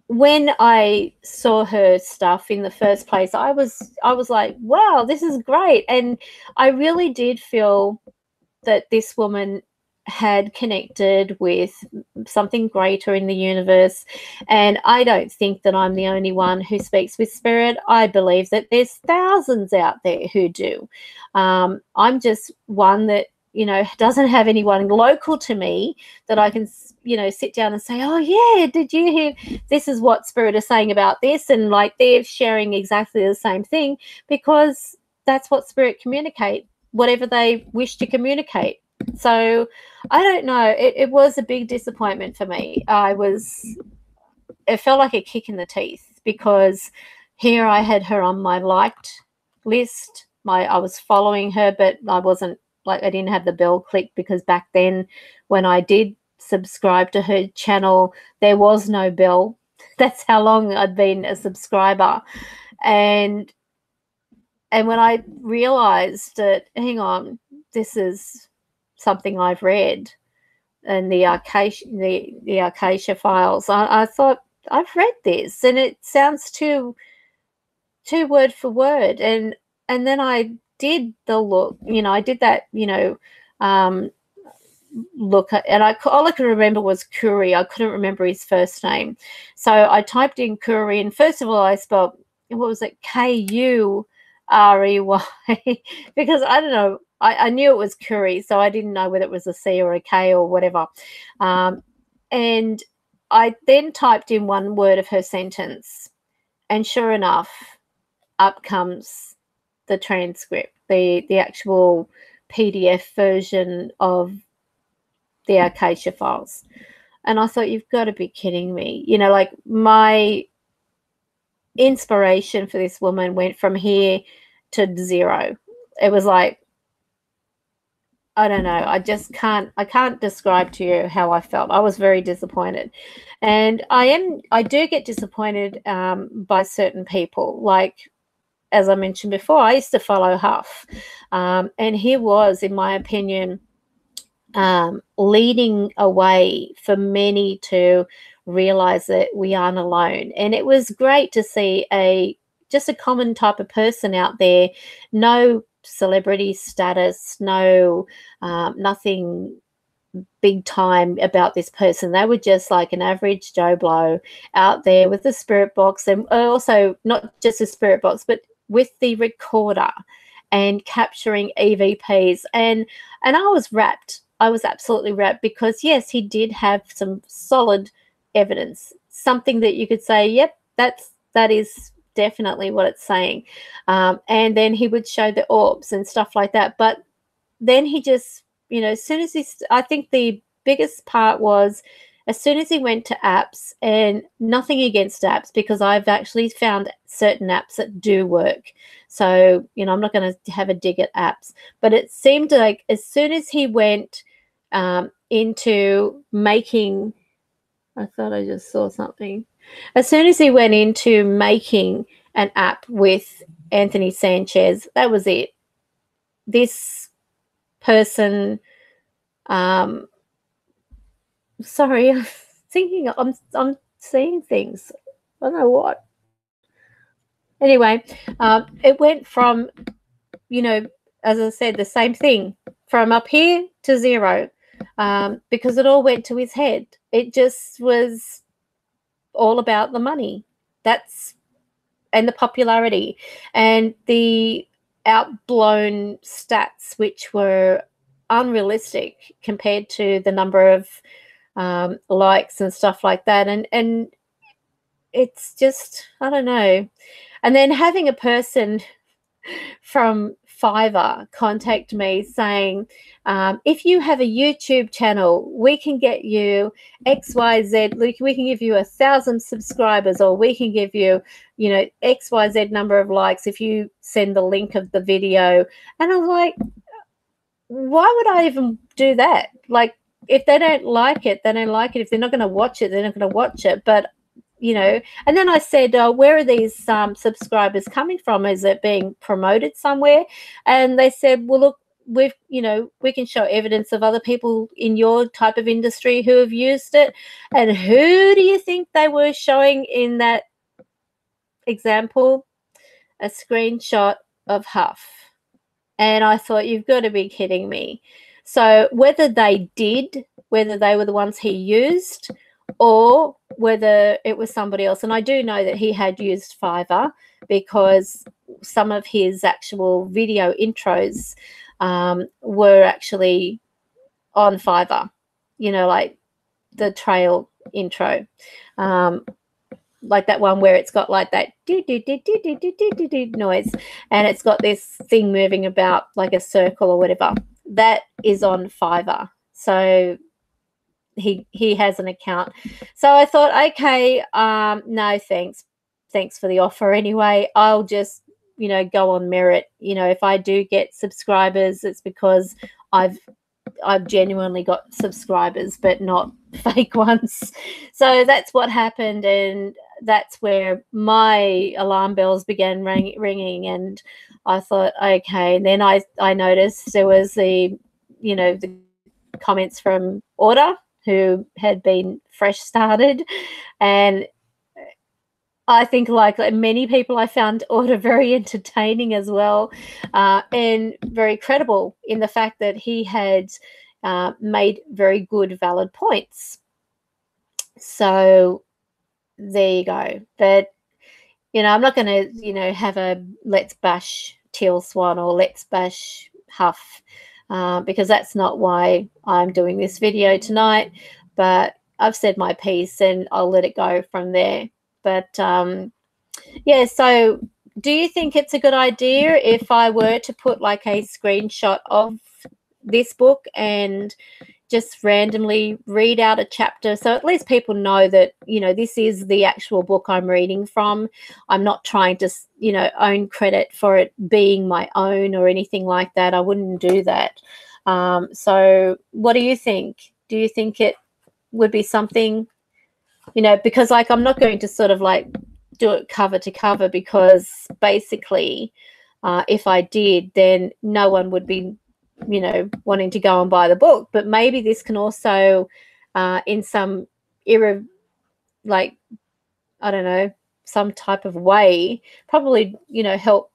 when I saw her stuff in the first place, I was like, wow, this is great. And I really did feel that this woman had connected with something greater in the universe. And I don't think that I'm the only one who speaks with spirit. I believe that there's thousands out there who do. I'm just one that, you know, doesn't have anyone local to me that I can, you know, sit down and say, oh yeah, did you hear this is what spirit is saying about this? And like they're sharing exactly the same thing, because that's what spirit communicate, whatever they wish to communicate. So I don't know. It was a big disappointment for me. It felt like a kick in the teeth, because here I had her on my liked list. I was following her, but I wasn't, like, I didn't have the bell clicked, because back then when I did subscribe to her channel, there was no bell. That's how long I'd been a subscriber. And when I realized that, hang on, this is something I've read, and the Acacia files, I thought, I've read this and it sounds too word for word. And then I did the look, you know, I did that, you know, look at, and all I could remember was Curry. I couldn't remember his first name. So I typed in Curry, and first of all I spelled, what was it, Kurey, because I don't know, I knew it was Curry, so I didn't know whether it was a C or a K or whatever. And I then typed in one word of her sentence, and sure enough, up comes the transcript, the actual PDF version of the Acacia files. And I thought, you've got to be kidding me. You know, like, my inspiration for this woman went from here to zero. It was like, I don't know. I can't describe to you how I felt. I was very disappointed. And I do get disappointed by certain people. Like, as I mentioned before, I used to follow Huff. And he was, in my opinion, leading a way for many to realize that we aren't alone. And it was great to see just a common type of person out there, no celebrity status, no nothing big time about this person. They were just like an average Joe Blow out there with the spirit box, and also not just a spirit box, but with the recorder and capturing EVPs. And I was wrapped. I was absolutely wrapped, because yes, he did have some solid evidence, something that you could say, yep, that is definitely what it's saying. And then he would show the orbs and stuff like that. But then he just, you know, as soon as I think the biggest part was, as soon as he went to apps, and nothing against apps, because I've actually found certain apps that do work. So, you know, I'm not going to have a dig at apps, but it seemed like as soon as he went into making, I thought I just saw something. As soon as he went into making an app with Anthony Sanchez, that was it. This person sorry, I'm thinking, I'm seeing things. I don't know what. Anyway, it went from, as I said, the same thing from up here to zero, because it all went to his head. It just was all about the money. And the popularity and the outblown stats, which were unrealistic compared to the number of likes and stuff like that. And it's just, I don't know. And then having a person from Fiverr contact me saying, if you have a YouTube channel, we can get you XYZ, we can give you 1,000 subscribers, or we can give you, XYZ number of likes if you send the link of the video. And I'm like, why would I even do that? Like, if they don't like it, they don't like it. If they're not going to watch it, they're not going to watch it. But and then I said, where are these subscribers coming from? Is it being promoted somewhere? And they said, well, look, we can show evidence of other people in your type of industry who have used it. And who do you think they were showing in that example? A screenshot of Huff. And I thought, you've got to be kidding me. So whether they were the ones he used, or whether it was somebody else. And I do know that he had used Fiverr, because some of his actual video intros were actually on Fiverr, like the trail intro, like that one where it's got like that noise, and it's got this thing moving about like a circle or whatever. That is on Fiverr. So he has an account. So I thought, okay, no thanks for the offer anyway. I'll just go on merit. If I do get subscribers, it's because I've genuinely got subscribers, but not fake ones. So that's what happened, and that's where my alarm bells began ringing. And I thought, okay. And then I noticed there was the comments from Order, who had been fresh started, and I think, like many people, I found Order very entertaining as well, and very credible in the fact that he had made very good, valid points. So there you go. But I'm not going to have a let's bash Teal Swan or let's bash Huff, because that's not why I'm doing this video tonight. But I've said my piece, and I'll let it go from there. But yeah, so do you think it's a good idea if I were to put like a screenshot of this book and just randomly read out a chapter, so at least people know that this is the actual book I'm reading from? I'm not trying to own credit for it being my own or anything like that. I wouldn't do that. So what do you think? Do you think it would be something, because like I'm not going to sort of like do it cover to cover, because basically if I did, then no one would be wanting to go and buy the book. But maybe this can also in some like, I don't know, some type of way probably help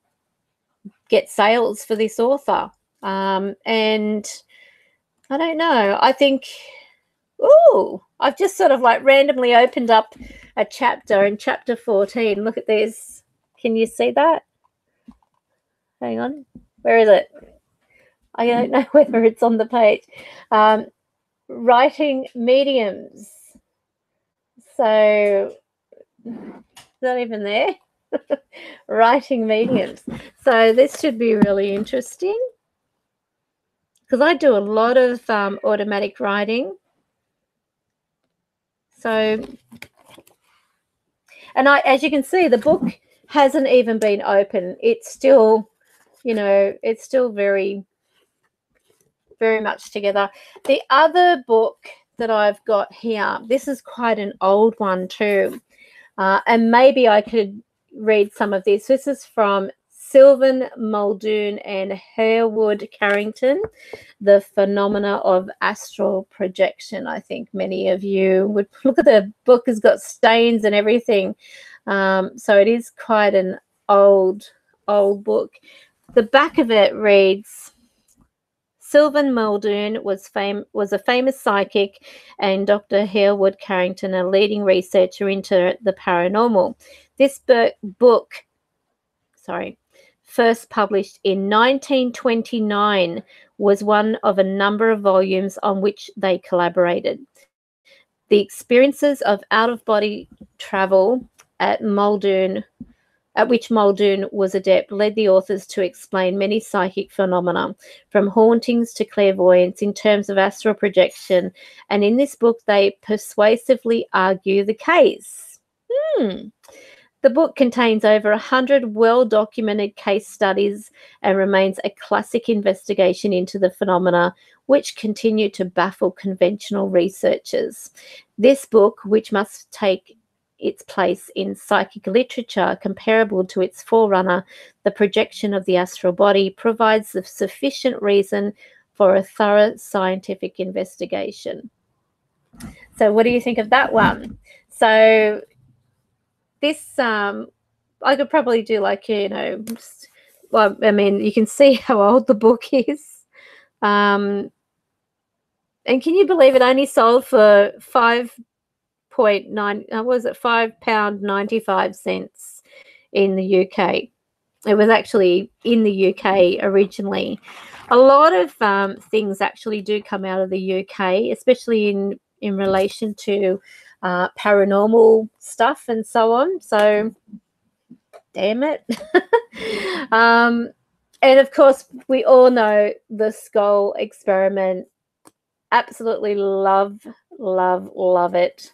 get sales for this author. And I don't know, I think, I've just sort of like randomly opened up a chapter in chapter 14. Look at this. Can you see that? Hang on. Where is it? I don't know whether it's on the page. Writing mediums. So it's not even there. Writing mediums. So this should be really interesting, because I do a lot of automatic writing. So, and as you can see, the book hasn't even been open. It's still, it's still very, very much together. The other book that I've got here, this is quite an old one too. And maybe I could read some of this. This is from Sylvan Muldoon and Harewood Carrington, The Phenomena of Astral Projection. I think many of you would look at the book, has got stains and everything. So it is quite an old book. The back of it reads, Sylvan Muldoon was a famous psychic, and Dr. Harewood Carrington a leading researcher into the paranormal. This book, first published in 1929, was one of a number of volumes on which they collaborated. The experiences of out-of-body travel at which Muldoon was adept, led the authors to explain many psychic phenomena, from hauntings to clairvoyance, in terms of astral projection. And in this book, they persuasively argue the case. The book contains over 100 well-documented case studies and remains a classic investigation into the phenomena which continue to baffle conventional researchers. This book, which must take its place in psychic literature comparable to its forerunner, The Projection of the Astral Body, provides a sufficient reason for a thorough scientific investigation. So what do you think of that one? So this, I could probably do like, well, I mean, you can see how old the book is. And can you believe it only sold for £5.95 in the UK. It was actually in the UK originally. A lot of things actually do come out of the UK, especially in relation to paranormal stuff and so on. So, damn it. And of course, we all know the skull experiment. Absolutely love it.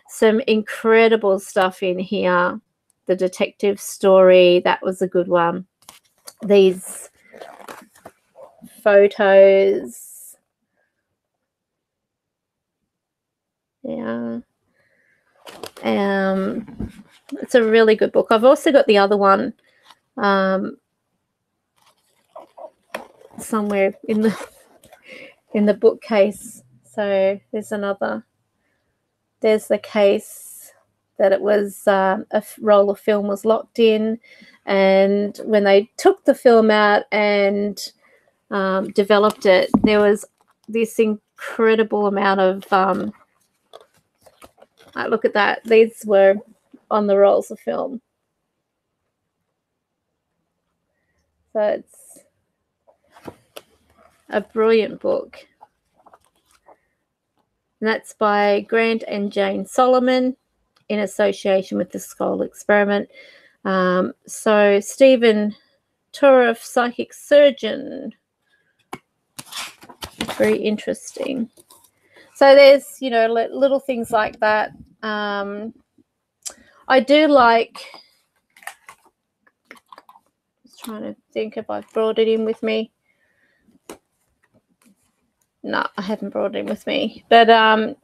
Some incredible stuff in here. The detective story, that was a good one. These photos. Yeah. It's a really good book. I've also got the other one somewhere in the bookcase. So there's another. There's the case that it was a roll of film was locked in, and when they took the film out and developed it, there was this incredible amount of look at that. These were on the rolls of film. So it's a brilliant book. And that's by Grant and Jane Solomon in association with the Skull Experiment. So Stephen Turef, psychic surgeon. Very interesting. So there's, little things like that. I do like, just trying to think if I've brought it in with me. No, I haven't brought it in with me. But I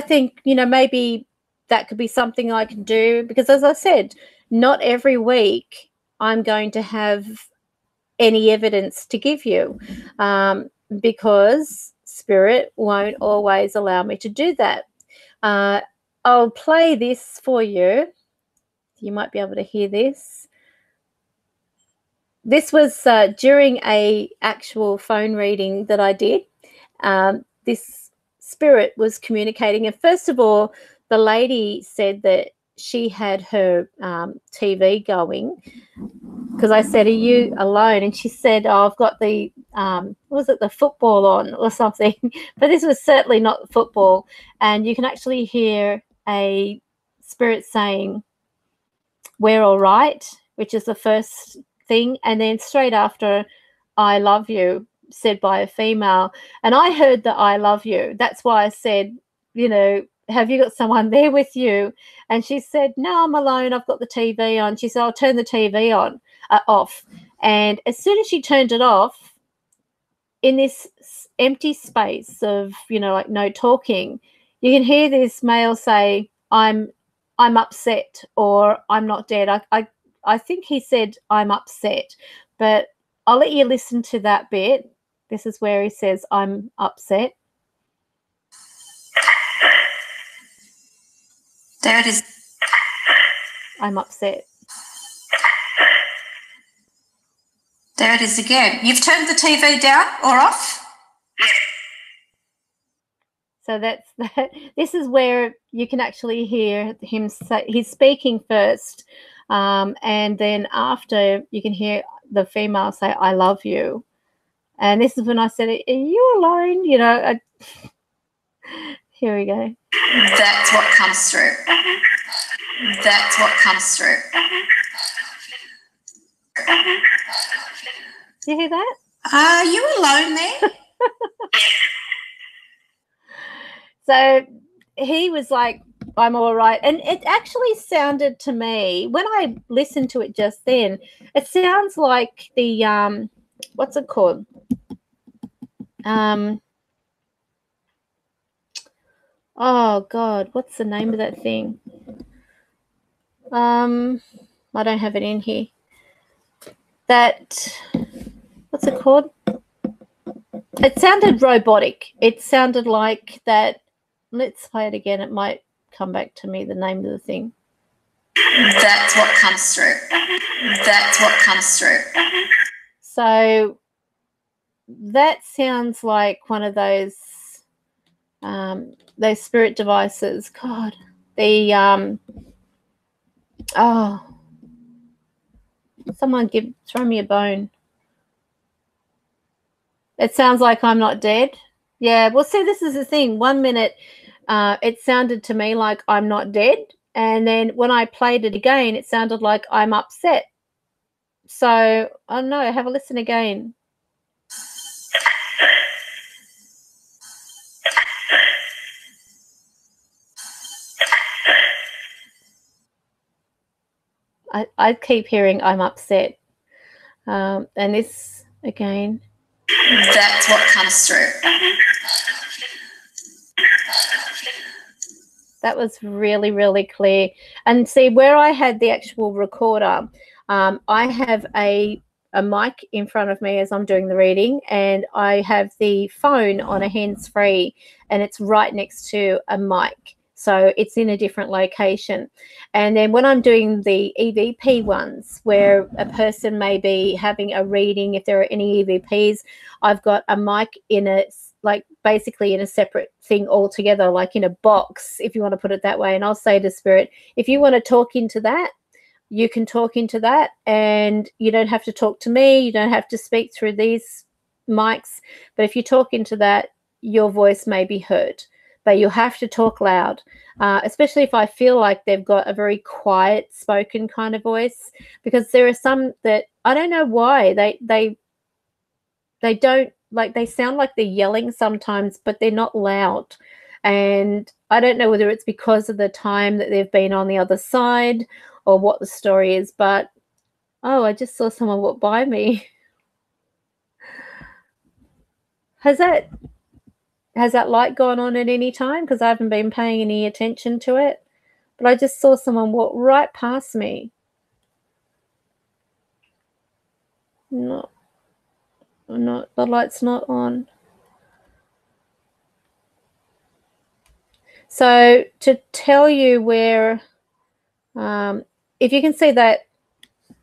think, maybe that could be something I can do, because as I said, not every week I'm going to have any evidence to give you, because Spirit won't always allow me to do that. I'll play this for you. You might be able to hear this. This was during a actual phone reading that I did. This spirit was communicating, and first of all, the lady said that she had her TV going, because I said, "Are you alone?" And she said, "Oh, I've got the was it the football on or something?" But this was certainly not football, and you can actually hear a spirit saying, "We're all right," which is the first thing, and then straight after, "I love you," said by a female. And I heard the "I love you." That's why I said, have you got someone there with you? And she said, "No, I'm alone. I've got the TV on." She said, "I'll turn the TV off." And as soon as she turned it off, in this empty space of, like no talking, you can hear this male say, I'm upset," or "I'm not dead." I think he said, I'm upset. But I'll let you listen to that bit. This is where he says, I'm upset. There it is. I'm upset. There it is again. You've turned the TV down or off? So that's that. This is where you can actually hear him say, he's speaking first, and then after you can hear the female say, I love you. And this is when I said, are you alone? You know, here we go. That's what comes through. That's what comes through. Do you hear that? Are you alone there? So he was like, I'm all right. And it actually sounded to me, when I listened to it just then, it sounds like the, what's it called? Oh, God, what's the name of that thing? I don't have it in here. That, what's it called? It sounded robotic. It sounded like that. Let's play it again. It might come back to me, the name of the thing. That's what comes through. That's what comes through. So that sounds like one of those spirit devices. God, the oh, someone throw me a bone. It sounds like I'm not dead. Yeah, well, see, this is the thing. 1 minute, it sounded to me like I'm not dead. And then when I played it again, it sounded like I'm upset. So, I don't know. Have a listen again. I keep hearing I'm upset. And this again. That's what comes through. That was really, really clear. And see, where I had the actual recorder, I have a mic in front of me as I'm doing the reading, and I have the phone on a hands-free, and it's right next to a mic. So it's in a different location. And then when I'm doing the EVP ones, where a person may be having a reading, if there are any EVPs, I've got a mic in a, like basically in a separate thing altogether, like in a box, if you want to put it that way. And I'll say to Spirit, if you want to talk into that, you can talk into that, and you don't have to talk to me. You don't have to speak through these mics. But if you talk into that, your voice may be heard. But you have to talk loud, especially if I feel like they've got a very quiet spoken kind of voice, because there are some that I don't know why they don't, like, they sound like they're yelling sometimes, but they're not loud. And I don't know whether it's because of the time that they've been on the other side or what the story is, but oh, I just saw someone walk by me. Has that light gone on at any time? Because I haven't been paying any attention to it. But I just saw someone walk right past me. No, the light's not on. So to tell you where, if you can see that,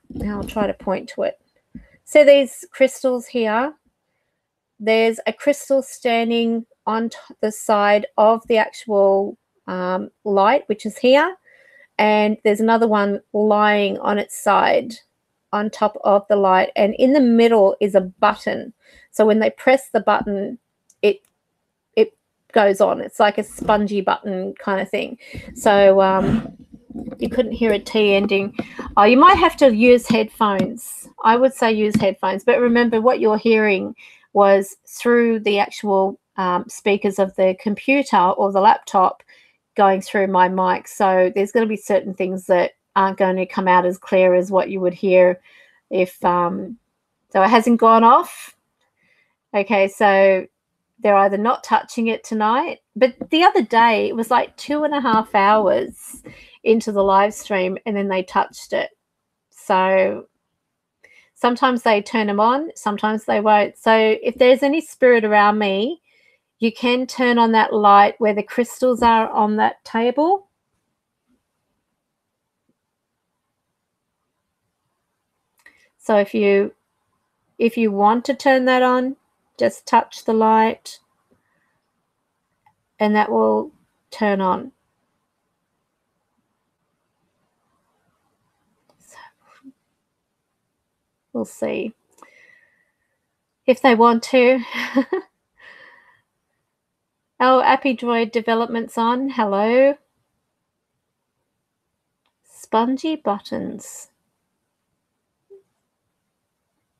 now I'll try to point to it. So these crystals here, there's a crystal standing on the side of the actual light, which is here, and there's another one lying on its side on top of the light, and in the middle is a button. So when they press the button, it goes on. It's like a spongy button kind of thing. So you couldn't hear a T ending. You might have to use headphones. I would say use headphones, but remember what you're hearing was through the actual speakers of the computer or the laptop going through my mic. So there's going to be certain things that aren't going to come out as clear as what you would hear if so it hasn't gone off. Okay, so they're either not touching it tonight, but the other day it was like 2.5 hours into the live stream and then they touched it. So sometimes they turn them on, sometimes they won't. So if there's any spirit around me, you can turn on that light where the crystals are on that table. So if you want to turn that on, just touch the light and that will turn on. So we'll see if they want to. Oh, Appy Droid Development's on. Hello. Spongy buttons.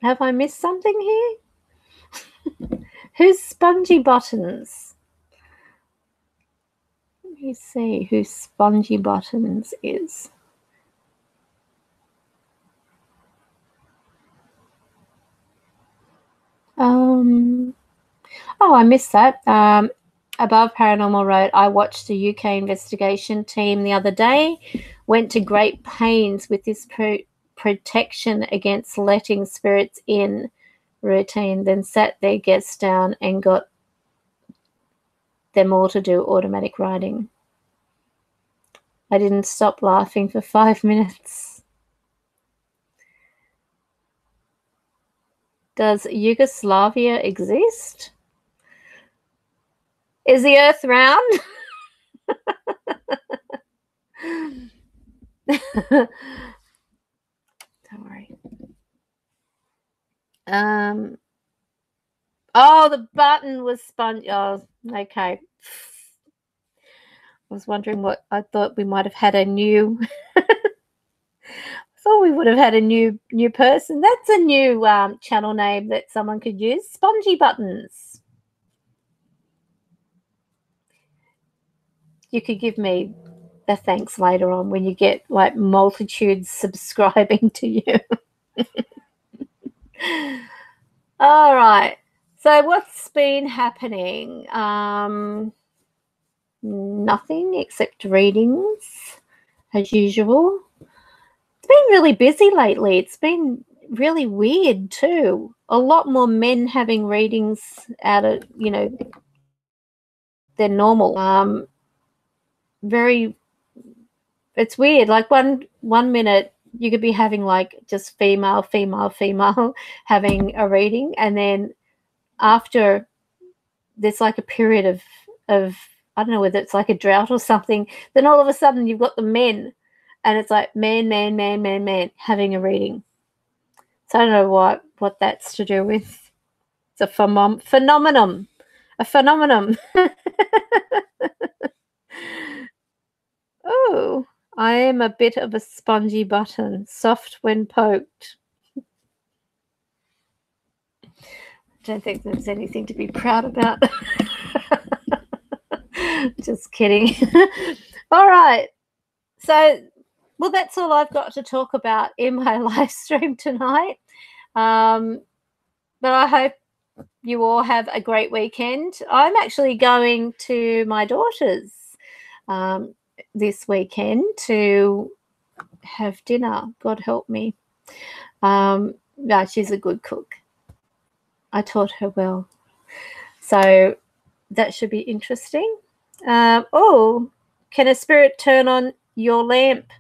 Have I missed something here? Who's Spongy Buttons? Let me see who Spongy Buttons is. Oh, I missed that. Above Paranormal Road, I watched a UK investigation team the other day. Went to great pains with this protection against letting spirits in routine, then sat their guests down and got them all to do automatic writing. I didn't stop laughing for 5 minutes. Does Yugoslavia exist? Is the earth round? Don't worry. Oh, the button was spongy. Oh, okay. I was wondering what I thought we might have had a new. Thought we would have had a new person. That's a new channel name that someone could use. Spongy Buttons. You could give me the thanks later on when you get like multitudes subscribing to you. All right. So what's been happening? Nothing except readings as usual. It's been really busy lately. It's been really weird too. A lot more men having readings out of, than normal. It's weird. Like one minute you could be having like just female having a reading, and then after there's like a period of I don't know whether it's like a drought or something, then all of a sudden you've got the men, and it's like man having a reading. So I don't know what that's to do with. It's a phenomenon. A phenomenon. Oh, I am a bit of a spongy button, soft when poked. I don't think there's anything to be proud about. Just kidding. All right. So, well, that's all I've got to talk about in my live stream tonight. But I hope you all have a great weekend. I'm actually going to my daughter's this weekend to have dinner. God help me. No, she's a good cook. I taught her well. So that should be interesting. Oh, can a spirit turn on your lamp?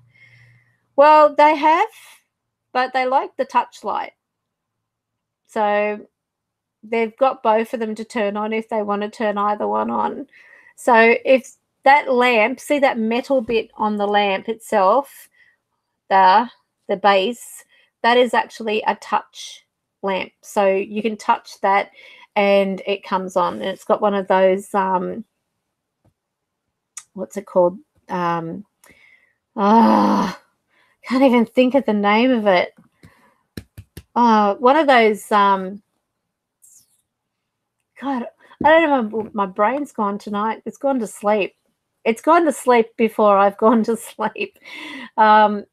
Well, they have, but they like the touch light. So they've got both of them to turn on if they want to turn either one on. So if that lamp, see that metal bit on the lamp itself, the base, that is actually a touch lamp. So you can touch that and it comes on. And it's got one of those, what's it called? Can't even think of the name of it. One of those, God, I don't know, my brain's gone tonight. It's gone to sleep. It's gone to sleep before I've gone to sleep. A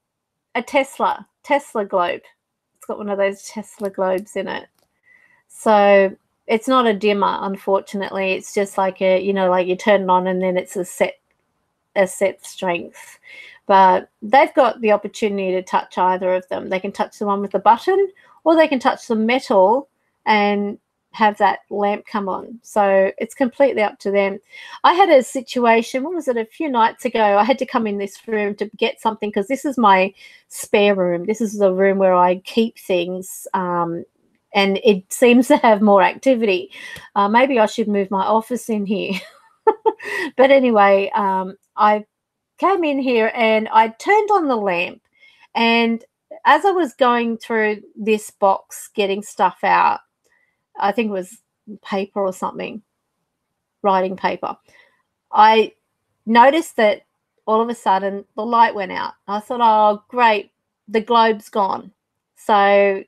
Tesla globe. It's got one of those Tesla globes in it. So it's not a dimmer, unfortunately. It's just like a, like you turn it on and then it's a set strength. but they've got the opportunity to touch either of them. They can touch the one with the button, or they can touch the metal and have that lamp come on. So it's completely up to them. I had a situation, what was it, a few nights ago, I had to come in this room to get something because this is my spare room. This is the room where I keep things, and it seems to have more activity. Maybe I should move my office in here. But anyway, I came in here and I turned on the lamp, and as I was going through this box getting stuff out, I think it was paper or something, writing paper, I noticed that all of a sudden the light went out. I thought, oh great, the globe's gone. So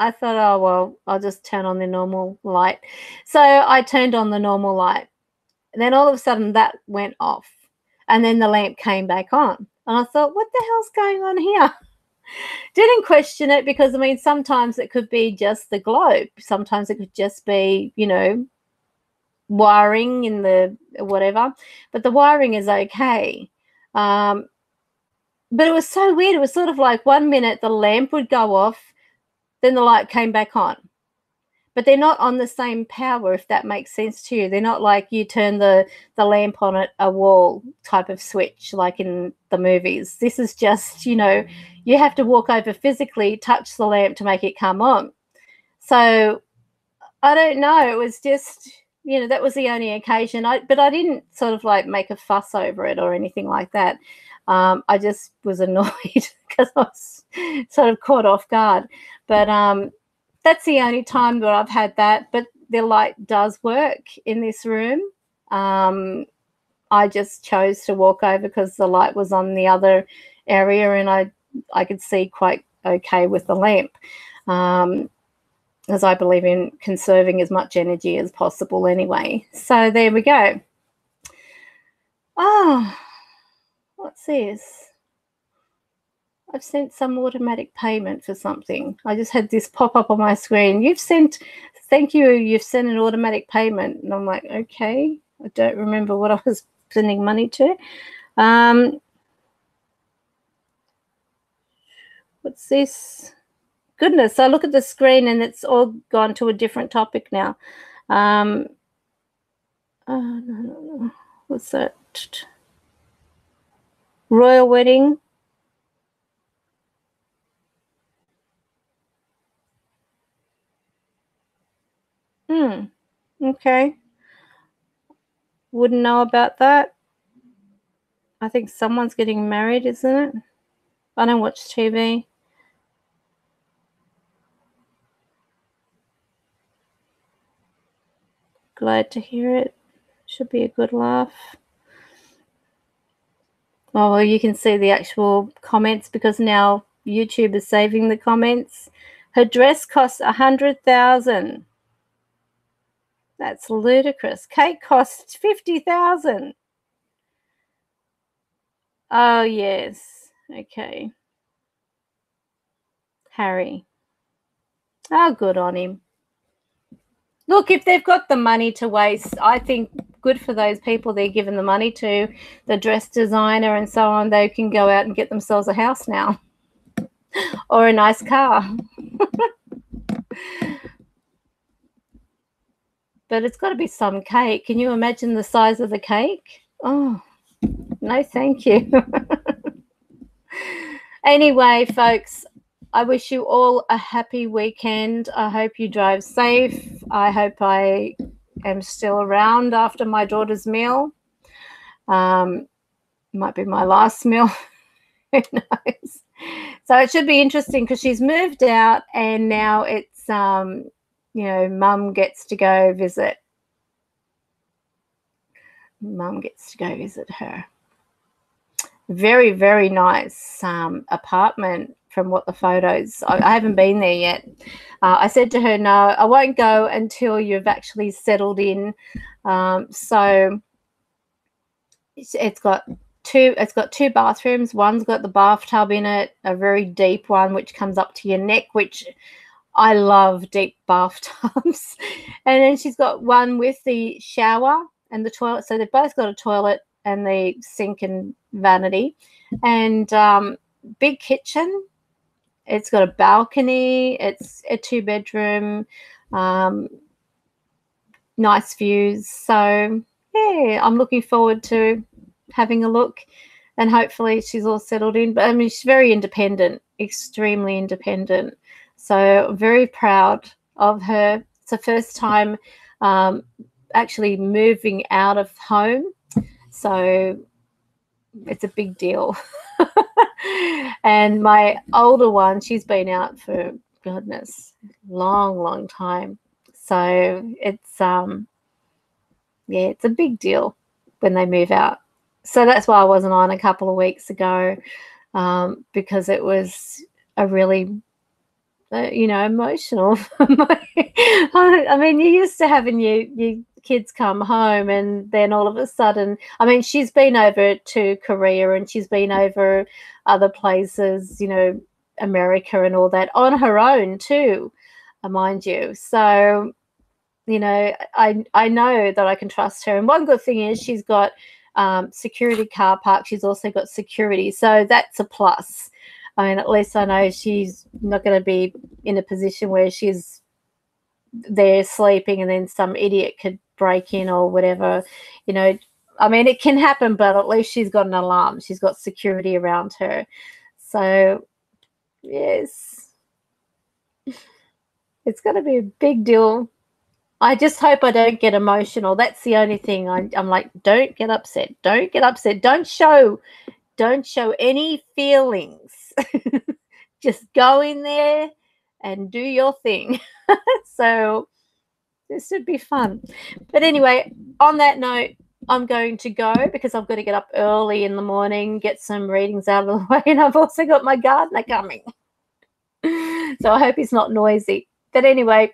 I thought, oh well, I'll just turn on the normal light. So I turned on the normal light, and then all of a sudden that went off, and then the lamp came back on, and I thought, what the hell's going on here? Didn't question it, because I mean, sometimes it could be just the globe, sometimes it could just be, you know, wiring in the whatever, but the wiring is okay. But it was so weird. It was sort of like 1 minute the lamp would go off, then the light came back on, but they're not on the same power, if that makes sense to you. They're not like you turn the lamp on at a wall type of switch like in the movies. This is just, you know, you have to walk over physically, touch the lamp to make it come on. So I don't know. It was just, you know, that was the only occasion. But I didn't sort of like make a fuss over it or anything like that. I just was annoyed because I was sort of caught off guard. But that's the only time that I've had that. But the light does work in this room. I just chose to walk over because the light was on the other area, and I could see quite okay with the lamp, as I believe in conserving as much energy as possible anyway. So there we go. Oh, what's this? I've sent some automatic payment for something. I just had this pop up on my screen. Thank you, you've sent an automatic payment. And I'm like, okay, I don't remember what I was sending money to. What's this? Goodness, I look at the screen and it's all gone to a different topic now. Oh, no. What's that? Royal wedding. Okay. Wouldn't know about that. I think someone's getting married, isn't it? I don't watch TV. Glad to hear it. Should be a good laugh. Oh, well, you can see the actual comments because now YouTube is saving the comments. Her dress costs $100,000. That's ludicrous. Cake costs $50,000. Oh, yes. Okay. Harry. Oh, good on him. Look, if they've got the money to waste, I think good for those people they're giving the money to, the dress designer and so on. They can go out and get themselves a house now or a nice car. But it's got to be some cake. Can you imagine the size of the cake? Oh, no, thank you. Anyway, folks, I wish you all a happy weekend. I hope you drive safe. I hope I am still around after my daughter's meal. Might be my last meal. Who knows? So it should be interesting because she's moved out and now it's, you know, Mum gets to go visit. Mum gets to go visit her. Very, very nice apartment from what the photos. I haven't been there yet. I said to her, no, I won't go until you've actually settled in. So it's got two bathrooms. One's got the bathtub in it, a very deep one which comes up to your neck, which I love deep bathtubs. And then she's got one with the shower and the toilet. So they've both got a toilet and the sink and vanity, and big kitchen. It's got a balcony. It's a 2-bedroom, nice views. So yeah, I'm looking forward to having a look, and hopefully she's all settled in. But I mean, she's very independent, extremely independent. So I'm very proud of her. It's the first time actually moving out of home. So it's a big deal. And my older one, she's been out for, goodness, long time. So it's it's a big deal when they move out. So that's why I wasn't on a couple of weeks ago, because it was a really emotional. I mean, you're used to having your kids come home, and then all of a sudden, I mean, she's been over to Korea, and she's been over other places, America and all that, on her own too, mind you. So, I know that I can trust her. And one good thing is she's got security car park. She's also got security. So that's a plus. I mean, at least I know she's not going to be in a position where she's there sleeping and then some idiot could break in or whatever. I mean, it can happen, but at least she's got an alarm. She's got security around her. So, yes, it's going to be a big deal. I just hope I don't get emotional. That's the only thing. I'm like, don't get upset. Don't get upset. Don't show any feelings. Just go in there and do your thing. So this should be fun. But anyway, on that note, I'm going to go because I've got to get up early in the morning, get some readings out of the way, and I've also got my gardener coming. So I hope he's not noisy. But anyway,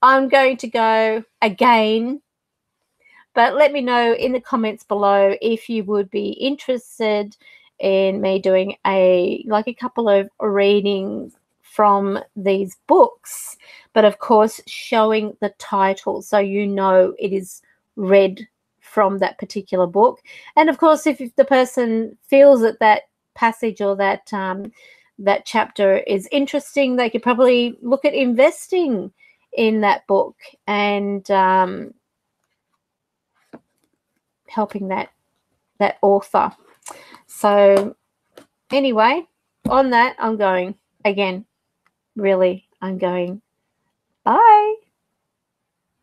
I'm going to go again. But let me know in the comments below if you would be interested in me doing a couple of readings from these books, but of course showing the title so it is read from that particular book. And of course, if the person feels that passage or that chapter is interesting, they could probably look at investing in that book and helping that author. So anyway, on that, I'm going again. Really, I'm going. Bye.